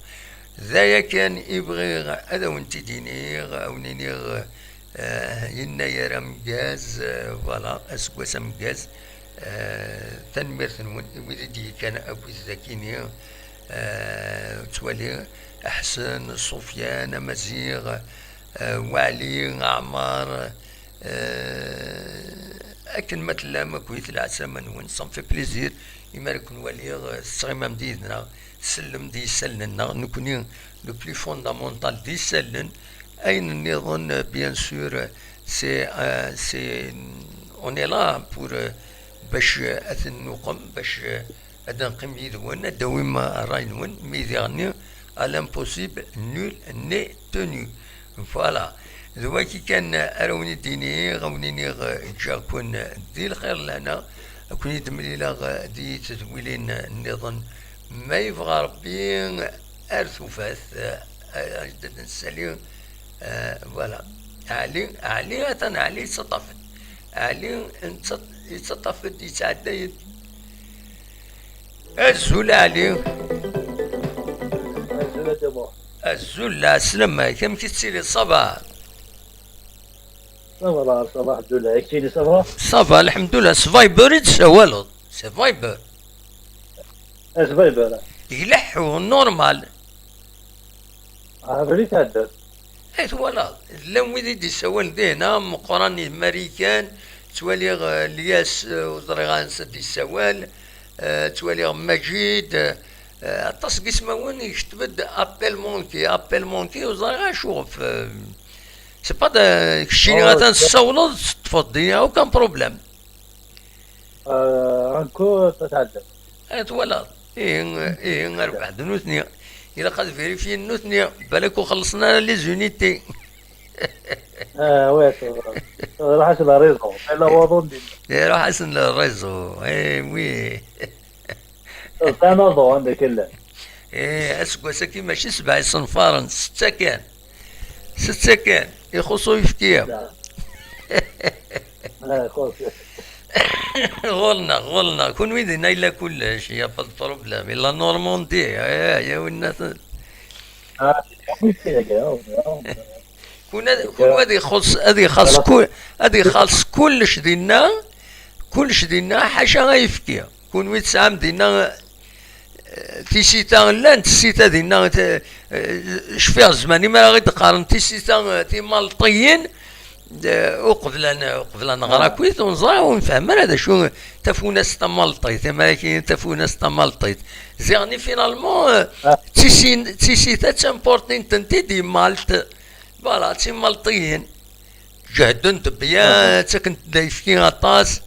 ذايا كان يبغي هذا وانت دينيغ او نينيغ يناير مجاز. فوالا اسكواس مجاز تنميرت ولدي كان ابو الزكيني توالي احسن سفيان مزيغ وعلي عمار اكن مثلا ما كويت العسامة نون صام في بليزير يما يكون ولي الصغيمة مديدنا سلم دي سلنا نكوني لو بلي فوندامونتال دي سلن اين نظن بيان سور سي اون اي لا بور باش اثن نقم باش هذا نقيم يدون دويما راي نون ميديرني الامبوسيبل نول ني توني. فوالا ذوكي كان اروني ديني غونيني جا كون دي الخير لنا كون يدملي لا دي تدويلين النظام ما يبغى ربي ارثو فاث اجدد نسالي. فوالا علي علي يتصطفت علي يتصطفت يتعدى الزول علي الزول سلام كم كتسيلي صباح صباح الحمد لله يكفيني صباح الحمد لله. سفايبر يتسولد سفايبر سفايبر يلحو نورمال بريت هدر حيث ولا لو ويدي دي سوال دينا مقراني امريكان توالي الياس وزريغان سدي السوال توالي مجيد تصقي سماون يشتبد ابل مونكي وزريغان شوف سي با كشيني غاتا نصولد تفضي او كان بروبليم انكو تتعدل حيث ولا ايه اربع دنوثني إلا قد فيريفي النوثني بالك وخلصنا لي زونيتي. ويت راح حسن الريزو الا وضون دي راح حسن الريزو وي انا ضو عندك كله اسكو ساكي ماشي 7 صنفار 6 كان 6 كان يخصو يفكيها غولنا كون ويدنا إلا كل شيء يا با بروبليم إلا نورموندي يا والناس كون هذه خاص كلش دينا حاشا غيفكي كون ويد سام دينا تيسيتا لا تيسيتا دينا شفيها الزمان ما غير تقارن تيسيتا تي مالطيين وقبل نغرا كويس ونزرع ونفهم هذا شو تفوناس تمالطيت ولكن تفوناس تمالطيت زيغني فينالمون تيسيتا تامبورتين تنتي دي مالت فوالا تي مالطيين جهدنت بيا تكنت دايفين غطاس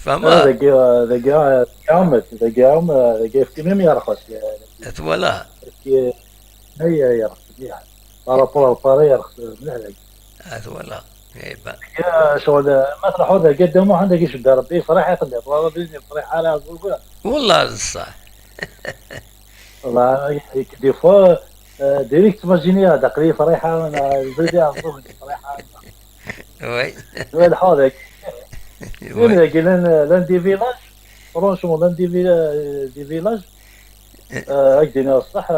فما ذا قام في ميم يرخص فوالا هي يرخص بارابور الفاري يرخص من هذا ولا يا شغل مثلا حوض قدموا عندك ايش بدي ربي صراحه يطلع والله باذن صراحه على اقول والله صح والله دي فوا ديريكت ماجينيا دقلي صراحه انا الفيديو اعرفه صراحه وي وين حوضك وين لان دي فيلاج فرونشمون لان دي فيلاج اكديني الصح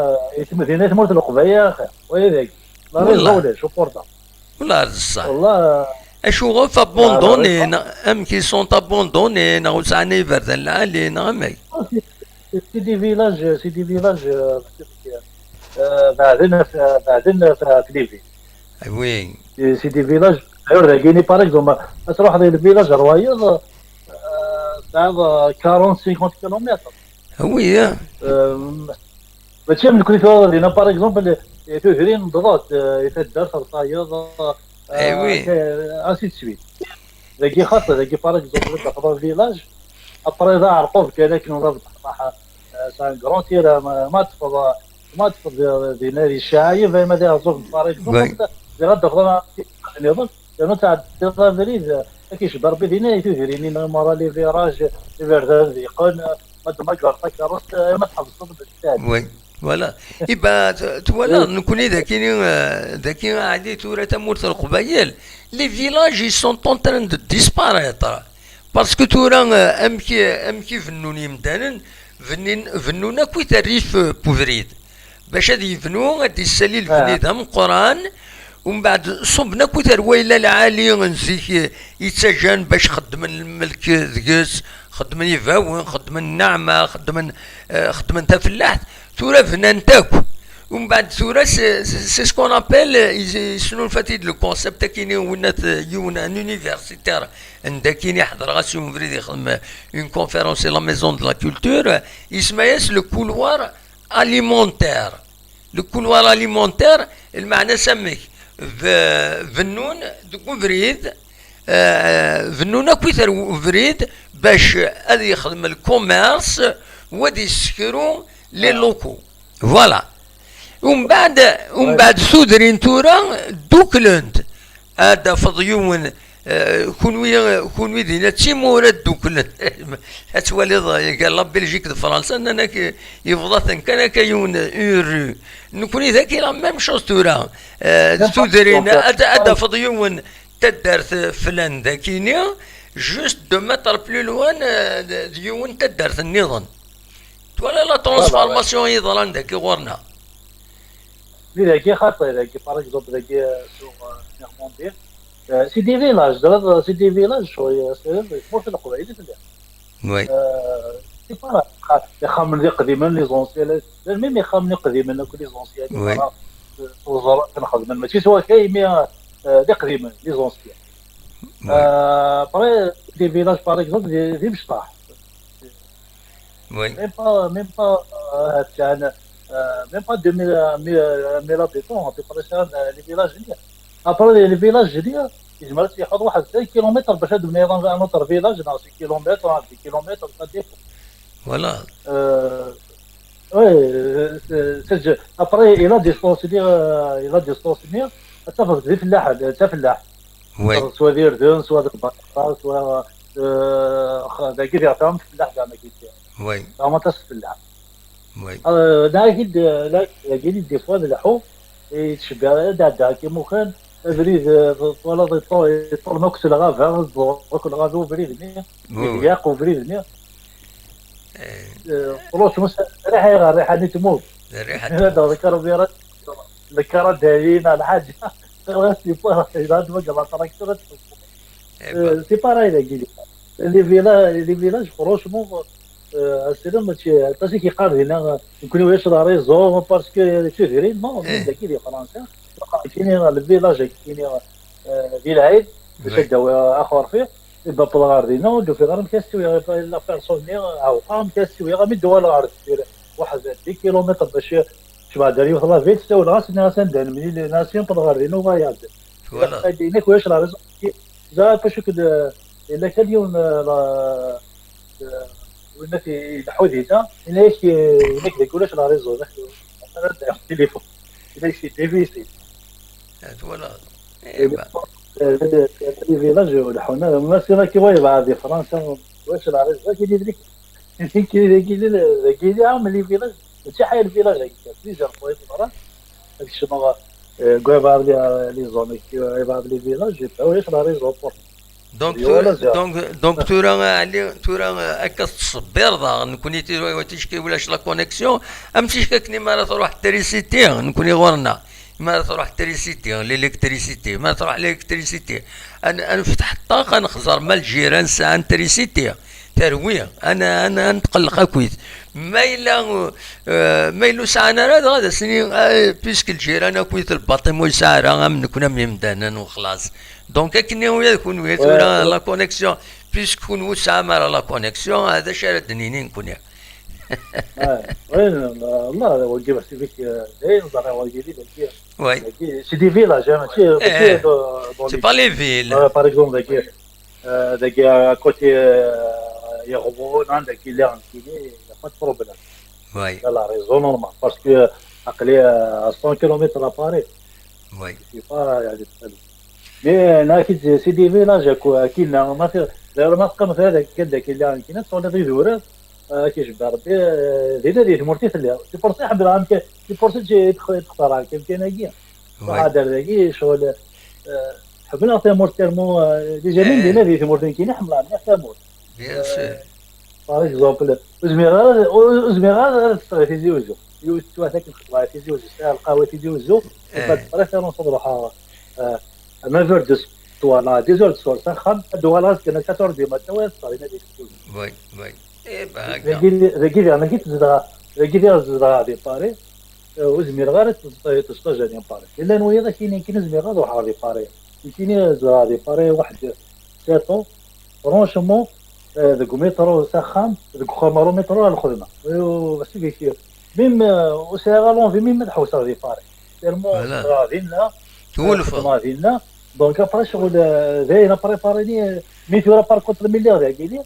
مدينه تموت القبيه خير وهذاك لا والله. ريزو ولا شو بورتا والله الصح والله اشو غوف ابوندوني ام كي سون ابوندوني ناو سعني بردن العالي نعمي سي دي فيلاج بعدين في ليبي وي سي دي فيلاج كايني باغ اكزومبل تروح هذا الفيلاج روايض تاع 40 50 كيلومتر وي ماشي من كل فوا لينا باغ اكزومبل تهرين ضغط يتدار صايد وي اسي سويت ذاكي خاطر ذاكي باغ اكزومبل تاخذ فيلاج ابري ذا عرقوب كذاك نضرب صح سان غران تير ما تفضل ديناري الشايب ما دير زوج باغ اكزومبل غاد تاخذ نظن لانه تاع ترافيريز كيش ضربي ديناري تهريني مورا لي فيراج لي فيردان يقول ما قرطك كروس ما تحفظ وي فوالا يبقى توالا نكون ذاكي عادي تورا تمورت القبايل لي فيلاج ils sont en train de disparaître parce que تورا امكي فنون يمتانن فنونا كوي الريف بوفريد باش هادي يفنو غادي يسالي الفنيد من القران ومن بعد صبنا كوي الويله العاليه نزيك يتسجن باش خدم الملك ذكس خدم يفاون خدم النعمه خدم تفلاح ثورة فنان تاكو ومن بعد ثورة سي سكون ابيل شنو الفتيد لو كونسيبت كاين ولات يون ان يونيفرسيتير عندها كاين يحضر غاسيون فريد يخدم اون كونفيرونس لا ميزون دو لا كولتور يسمى لو كولوار اليمونتير لو كولوار اليمونتير المعنى سميك فنون دو فريد فنون كويثر فريد باش هذا يخدم الكوميرس ودي يسكرو لي لوكو فوالا ومن بعد سودرين تورا دوكلند هذا فضيون كونوي دينا تيمورا دوكلند هتولي قال لا بلجيك د فرنسا انا يفضل كان كيون اورو نكوني ذاك لا ميم شوز تورا سودرين هذا فضيون تدارت فلان ذاكينيا جوست دو متر بلو لوان ديون تدارت النظام ولا لا ترانسفورماسيون يظل عندك غورنا كي خاطر كي باغ اكزومبل كي سوق نيرموندي سي دي فيلاج درا سي دي فيلاج شويه مو في القبائل وي سي با يخمن لي قديما لي زونسيال ميم يخمن قديما كل لي زونسيال وزراء كنخدم ماشي سوا كاين مي لي قديما لي زونسيال باغي دي فيلاج باغ اكزومبل دي بشطاح وي même pas تاعنا même pas 2000 habitants في بريسان لي فيلاج جديد ابري لي فيلاج جديد يجمع يحط واحد 6 كيلومتر باش هاد بني يضل نوتر فيلاج ناقص كيلومتر 10 كيلومتر صديق فوالا وي سجل ابري الى ديستونس الى ديستونس مير تفرض في فلاح حتى فلاح وي سوا دير دون سوا دير سوا ذاك اللي يعطيهم فلاح زعما كيتير وي ما تصفلاح وي دا كيد لا كاين دي فوا الحو يتشبع دا كيما كان بريد ولا طول نوكس الغافه الزوق الغافه بريد مي ياقو بريد مي روش مس ريحه تموت الريحه هذا ذكر داينا الحاجه غاسي با هذا ما قال تراكتور سي باراي لي فيلاج فروشمون السلام ماشي تاسي كيقال هنا يكونوا يشرا ريزو باسكو تشوفيرين نو داكي ديال فرنسا كاين الفيلاج كاين ديال العيد باش داو اخر فيه يبقى غاردينو دو في غير مكاستوي لا بيرسوني او قام كاستوي غا ميدو الارض دير واحد 10 كيلومتر باش شبا داري وخلاص فيت تو الراس ناس ندان من الناسيون غاردينو غايا فوالا دينك ويشرا ريزو زا باش كد الا كان يوم والناس الحديثه هناك يقولوا لا ريزو مثلا التليفون هناك شي تي في سي فوالا لي فيلاج ولا حنا مثلا كي واي بعد فرنسا واش لا ريزو كي عامل لي فيلاج شي حاجه الفيلاج هكا بليزيور بوينت مرات هادشي ما كوي بعد لي زون كي بعد لي فيلاج واش لا ريزو دونك تورا هكا تصبير نكوني تيشكي ولاش لا كونيكسيون ام تيشكي ما تروح تريسيتي نكوني غورنا ما تروح تريسيتي ليلكتريسيتي ما تروح ليلكتريسيتي انا نفتح الطاقه نخزر مال الجيران ساعه تريسيتي ترويه انا نتقلق اكويت ما الا ساعه انا هذا سني بيسك الجيران اكويت الباطي مو ساعه من كنا ميمدانا وخلاص دونك كني ويا يكون ويا تورا لا كونيكسيون بيسك كون وسع مع لا كونيكسيون هذا شردني نكون وين الله وجب سيفيك زين ضرا وجدي وي سي دي فيلاج ماشي سي با لي فيل باغ اكزومبل داكي كوتي يغبون عندك اللي عندي ما بروبليم وي لا ريزون نورمال باسكو عقلي 100 كيلومتر اباري وي سي با يعني مي انا كي سي دي فيلاج كاين ما في ما تقام في هذاك كذاك اللي عندي كاين صون دي دورات كيشبه ربي زيد هذه مرتي خليها سي فرصه حب العام سي فرصه تجي تختار كاين هي هذا ذاكي شغل حب نعطي مورتيرمون ديجا من دينا في مورتين كاين حمله حتى مور بيان سور باغ اكزومبل اوزميغا استراتيجي وزو يوتو هذاك الاستراتيجي وزو القهوه تيجي وزو بعد بريفيرونس نروح مافور دو طوالا ديزول سور سخن دوالات كنا 14 ديما توا صار هنا ديك وي ايه ذاكي انا كنت زرا دي باري وزميغا تستاجر دي باري الا نويا كاين زميغا روح دي باري كاين زرا دي باري واحد سيتون فرونشمون ذاك مترو سخان ذاك خمرو مترو الخدمه ماشي كيف ميم وسيغالون في ميم الحوسه دي باري تيرمون غادينا غادينا دونك ابري شغل زين بريباريني ميتو بار كونتر مليار كاينين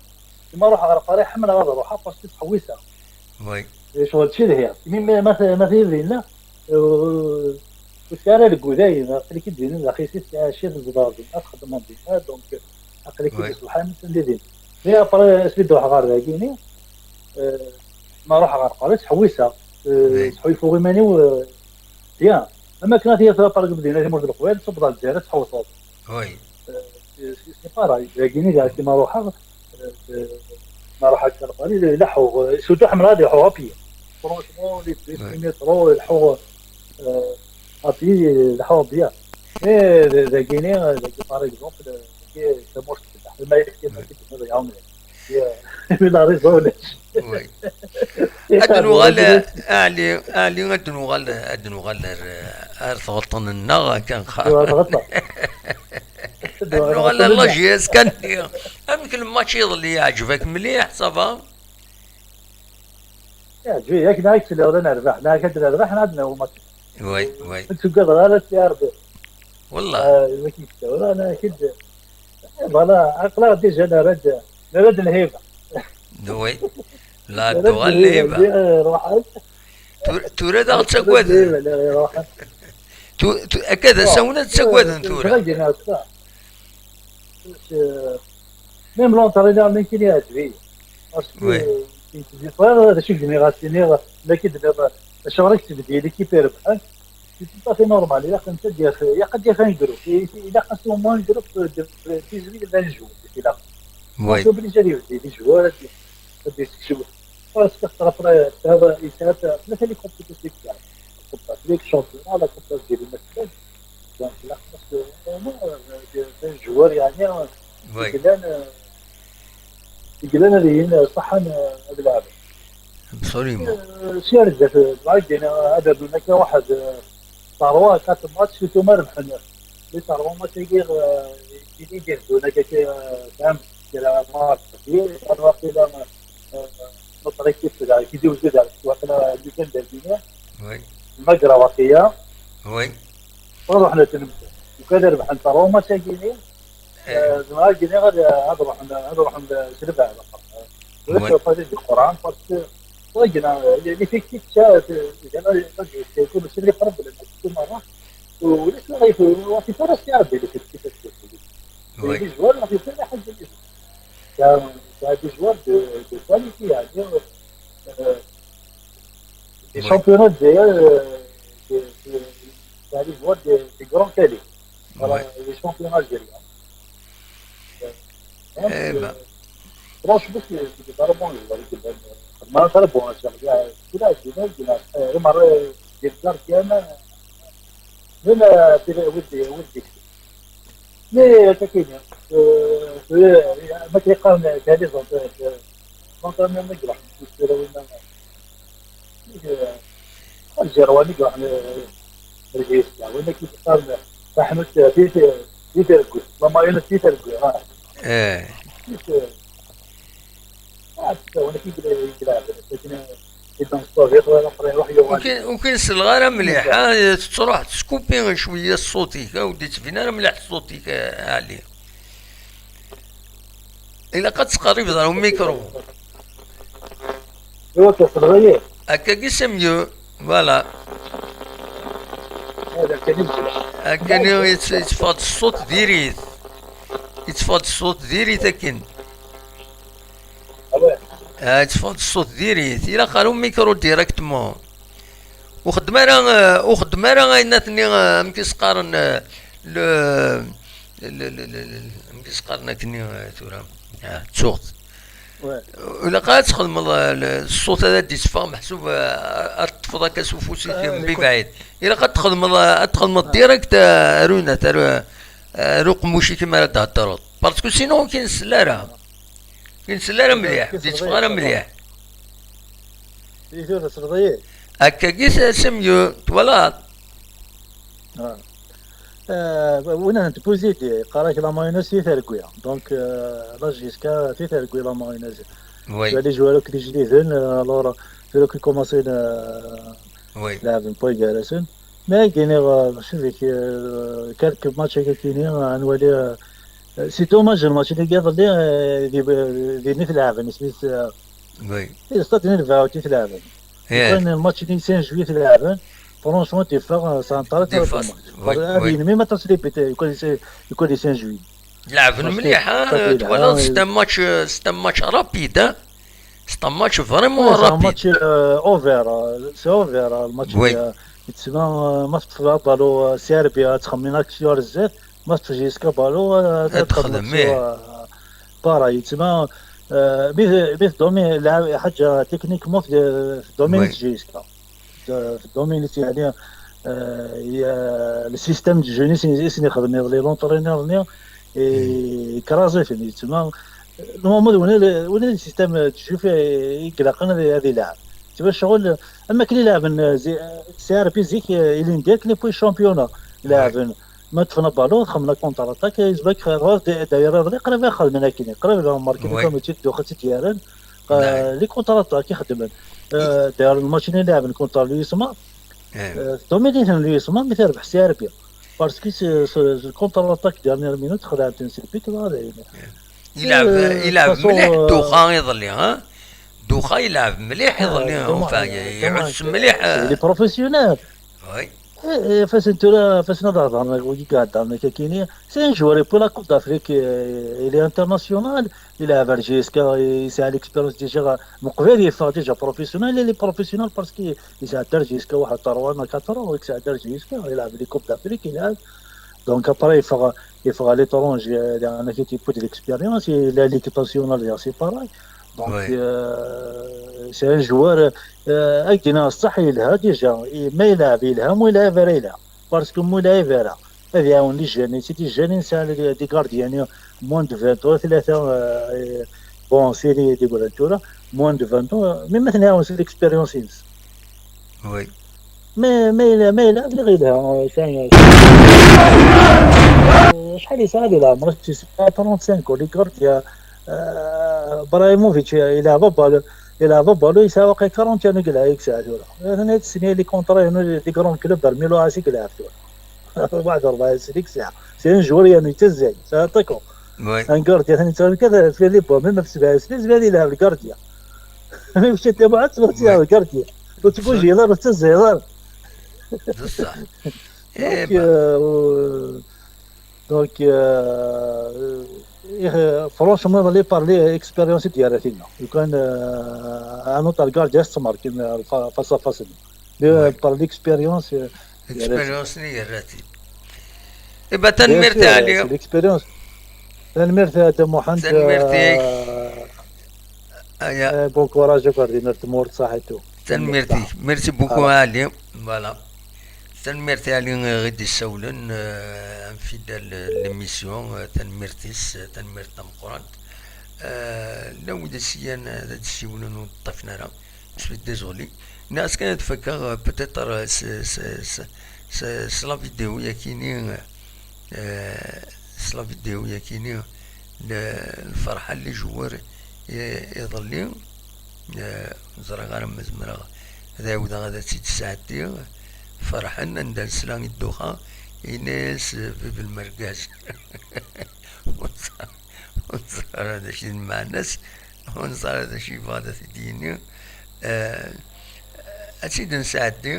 ما روح غير باري حمل غادي نروح باسكو تحويسه وي شغل تشي هي ميم ما يبينا وسيارة الكوداي اللي كيديروا رخيصين شي الزبار خدموا بها دونك عقلي كيدير سبحان الله اللي مي ابري سبيدو غير كاينين ما روح غير باري تحويسه تحوي فوق ماني يا اما كانت هي في طريق المدينه مورد القويل تبدا الجزائر تحوصات وي سي باراي كاينين قال كيما روحها ما راح الكرباني لحو سوتو حمل هذه يحوها بي فرونشمون لي مترو يلحو ابي لحو بيا ايه ذا كاينين باغ اكزومبل كي مشكل ما يكفي هذا يعاون لا ريزون وي ادنو غلا اعلي ادنو غلا ارثوطن النغا كان خاطر ادنو غلا الله جيز كان يمكن الماتش اللي يعجبك مليح صافا يعجبني ياك نايت اللي غادي نربح لا كدير نربح عندنا هو ماتش وي انت قادر يا ربي والله ما كيتساوى انا اكيد فوالا عقلا ديجا نرد الهيبه وي لا تغلب تورد غتسكواد هكذا سونا تسكواد تورا ميم لونترينور اللي كاين يعجبني باسكو هذا شي جينيراسيونيل لا كيدير الشغل تبدي ليكيب يربحك سي طافي نورمال الا كنت دير قد دير فين جروب الا خاصو موان جروب في زوين لا نجو الا وي بلي جاري دي جوار دي تكشف باسكو خاطر هذا يساعد مثلا لي كومبيتيسيون تاعك كومبيتيسيون شامبيون على كومبيتيسيون ديال المسكن دونك لا خاص جوار يعني وي يقلنا لي صحن بالعاب بصريمه سير بزاف عندنا هذا بنا كان واحد طاروا كات ماتش شفتو ما ربحنا لي طاروا ما تيغير يدير دونا كي فهم ديال ماتش ديال واقيلا نطري كيف كيديو زيد واقيلا اللي كان دايرين وي المقرا واقيلا وي ورحنا تنمت وكذا ربحنا طاروا ما تيغير زعما كاين غادي نروح نسربع على القران ولا القران باسكو وجنا اللي فيك تشات انا يكون الشيء اللي قرب لك مره وليس غير وفي فرص يا ربي اللي فيك وي في جوار ما في كل حاجه كان هذا جوار دو كواليتي يعني دي شامبيونات ديال هذه جوار دي غران كالي لي شامبيونات ديال Eh ben, Franchement, c'est vraiment ما طلبوا الشغل كذا كذا مرة يقدر كان من ودي ليه تكيني ما تيقان كذا ما كان نقرأ يصيروا الجرواني قاعد رجيس وين كيف صار فحمت في تركوا لما يلا في تركوا eh. وانا كيف يقدر لكن إذا مستوى يروح يوالي وكاين الصغار مليحة تروح تسكوبي شوية صوتيك ودي تفين راه مليح صوتيك عالي إلا قد تقرب ضرب الميكرو هو كسر هكا كي ميو فوالا هذا كلمة هكا يتفاد الصوت ديريت يتفاد الصوت ديريت هكين يتفاد الصوت ديريت إلا قالوا ميكرو ديريكتمون وخدم راه غايناتني مكيس قارن مكيس قارن كني تورا الصوت ولا قاعد تخدم الصوت هذا ديتفا محسوب تفضل كسوفوسي من بعيد الا قد تخدم ديريكت رونا تاع رقموشي كيما راه تهضروا باسكو سينو كاين السلاره مليح ديتفا مليح يجون الصغير هكا كي سميو فوالا وين انت بوزيتي قراك لا مايونيز في ثركويا دونك لا جيسكا في ثركويا لا مايونيز وي لي جوالو كي جديدين الوغ فيلو كي كومونسي وي لعبن بوي جالسين ما كاين شوفيك كالك ماتش هكا كاينين نولي سي دوماج الماتش اللي قبل اللي نيت لعبن سميت وي استات نرفعو تلعبن كان الماتش اللي سان جوية تلعبن فرونشمون تيفا سانطال هذه ما تصريب يكون لي سان جوي لعبن مليح فوالا سيت ماتش رابيد سيت ماتش فريمون رابيد ماتش اوفر سي اوفر الماتش يتسمى ما في بالو سيربيا تخمينا كثير بزاف ما تجي اسكا بالو تخدم بارا يتسمى بيث دومين لاعب حاجه تكنيك مو في دومين جيسكا في الدومين يعني السيستم دو جونيس اللي خدمنا لي لونطرينور كرازي في تما نورمال ولا السيستم تشوف يقلقنا هذه لاعب تبا الشغل اما كلي لاعب سي ار بي زيك اللي ندير لي بوي شامبيونا لاعب ما تفنا بالو خمنا كونتر اتاك يزبك دايره قريب ياخذ من كاين قريب ماركين كما تدو خصك تيارن لي كونتر اتاك يخدم داير الماتش اللي لاعب كونتر لو يسمى دومينيت لو يسمى مثل ربح سي ار بي باسكو الكونتر اتاك ديرنيير مينوت خدام تنسي بيك هذا يلعب مليح دوخا يظل ها دوخا يلعب مليح يظل يعس مليح لي بروفيسيونيل وي فاش نهضر وي قاعد عندنا كاينين سي ان جوار بو لا كوب دافريك الي انترناسيونال يلعب رجيسكا يسعى ليكسبيرونس ديجا من قبل يفا ديجا بروفيسيونال لي بروفيسيونال باسكو يسعى رجيسكا واحد طروان ما كاترو ويسعى رجيسكا يلعب لي كوب دافريك يلعب دونك ابري يفا لي طرونج انا كي تيبو دي ليكسبيريونس لا ليكيب ناسيونال سي باراي دونك سي ان جوار اكدنا الصح يلها ديجا ما يلعب يلهم ولا فيريلا باسكو مولا فيرا هذا يعاون لي جاني سيتي جاني نسال دي غارديان موان دو 20 ثلاثه بون سيري دي غولاتورا موان دو 20 مي مثلا يعاون سي ليكسبيريونسيز وي ما يلعب لي غيرها ثانيه شحال يسال يلعب مرات 35 لي غارديا برايموفيتش يلعب بالو يساوي 40 انا قلها يكسع هنا هاد السنه اللي كونطري هنا دي كرون كلوب برميلو عاسي قلها بعد 4 سنين ساعه سي ان جور يعني تزاي ساعتكم انكارديا ثاني تسوي كذا في لي بو ميم في 7 سنين زبالي يلعب الكارديا مشيت تبعت تسوي الكارديا وتقول جي يلا تزاي يلا بصح دونك فرونشمون لي بارلي اكسبيريونس ديالها وكان ان اوتر كارد يستمر كيما فاس فاس بارلي اكسبيريونس اكسبيريونس ني راتي ايبا تنمرت عليه الاكسبيريونس تنميرتي هذا محمد تنميرتيك يا بون كوراج كاردينا تمور صحيتو تنميرتيك ميرسي بوكو علي فوالا تنميرتي علي غادي يسولن انفيدال ليميسيون تنميرتيس تنميرت مقران لو دسيان هذا السيولن طفنا راه سوي ديزولي الناس كانت تفكر بتيتر سلا فيديو ياكيني سلا فيديو ياكيني الفرحة اللي جوار يظلي زرا غير مزمرة هذا ودا غادا تسيت ساعتي فرحا ندال سلام الدوخة يناس في المركز ونصار هذا الشيء مع الناس ونصار هذا الشيء فاضي في ديني أسيد نساعدي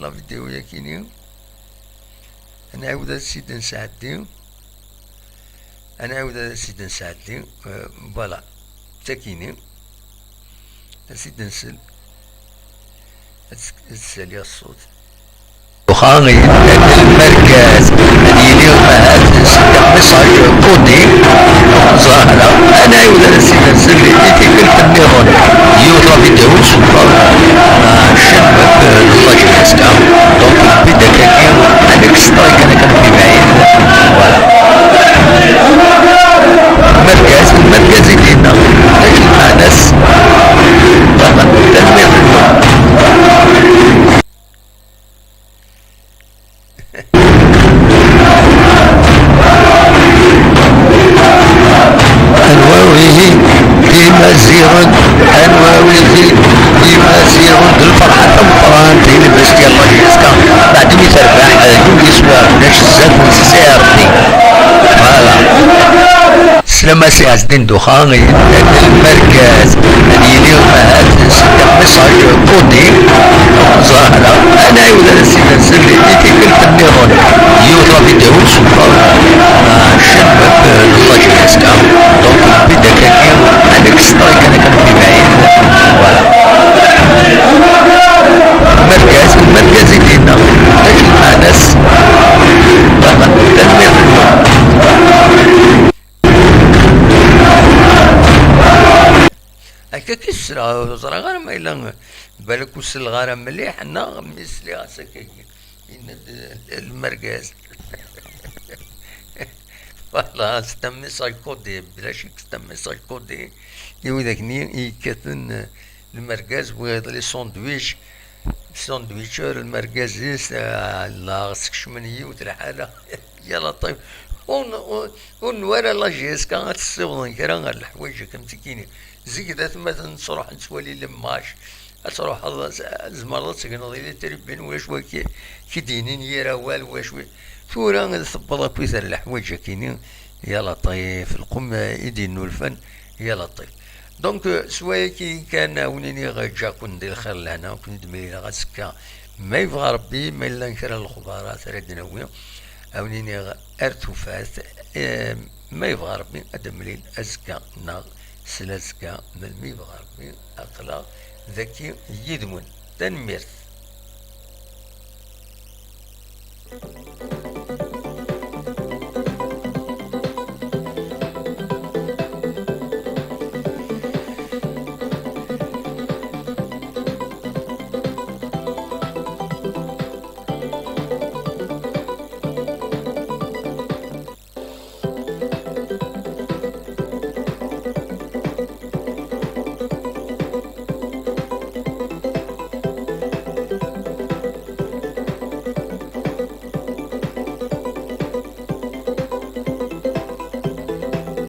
لا فيديو ياكيني نعاود السيد نساعدي نعاود السيد نساعدي فوالا تاكيني السيد نسل السالي الصوت وخاني المركز ديالي هاد ميساج كودي ظاهرة أنا عاود السيد نسل اللي قلت النيرون يوطا فيديو تشوفها شباب الله يسكا دونك بدا كاين هذاك سترايك انا كنبغي بعيد فوالا المركز ديالنا لكن مع ناس طبعا تنمير أنواويه لمزير أنواويه لمزير الفرحة مقران في البستي الله يسكا بعد ما تربح يوم يسوى ناش الزاد ونسيرني فوالا سلامة سي عز الدين دوخاني المركز ديالي هاد ميساج كودي ظاهرة أنا عاود السيد نسلي اللي قلت النيرون يوطا فيديو تشوفها شباب الله يسكا دونك بدا كاين هذاك سترايك انا كنبغي بعيد فوالا المركز ديالنا لكن مع ناس طبعا تنمير هكا كيسرا زرا غير ما إلا بالك وصل غير مليح حنا ميسلي هكا المركز فوالا ستا ميساج كودي بلا شك ستا ميساج كودي اللي ذاكني يكاتن المركز بغا لي ساندويتش ساندويتشر المركز الله سكشمني وترحالة يا لطيف ونورا لا جيسكا غتسيوضن كرا غير الحوايج كمتكيني زيد مثلا تروح نتولي لماش تروح زمرض تقنض إلى تربين واش كي دينين يرا والو واش ثورا ثبضا كويثر الحوايج كيني يا لطيف القم يدينو الفن يا لطيف دونك سوايا كي كان ونيني غا كون ندير الخير لهنا وكون دميري غاسكا ما يبغى ربي ما إلا نكره الخبارات راه ويا أونيني ارتفات ما يبغى ربي أدمليل أزكى ناغ سلازكى من ما يبغى ربي أقلا ذكي يدمن تنميرت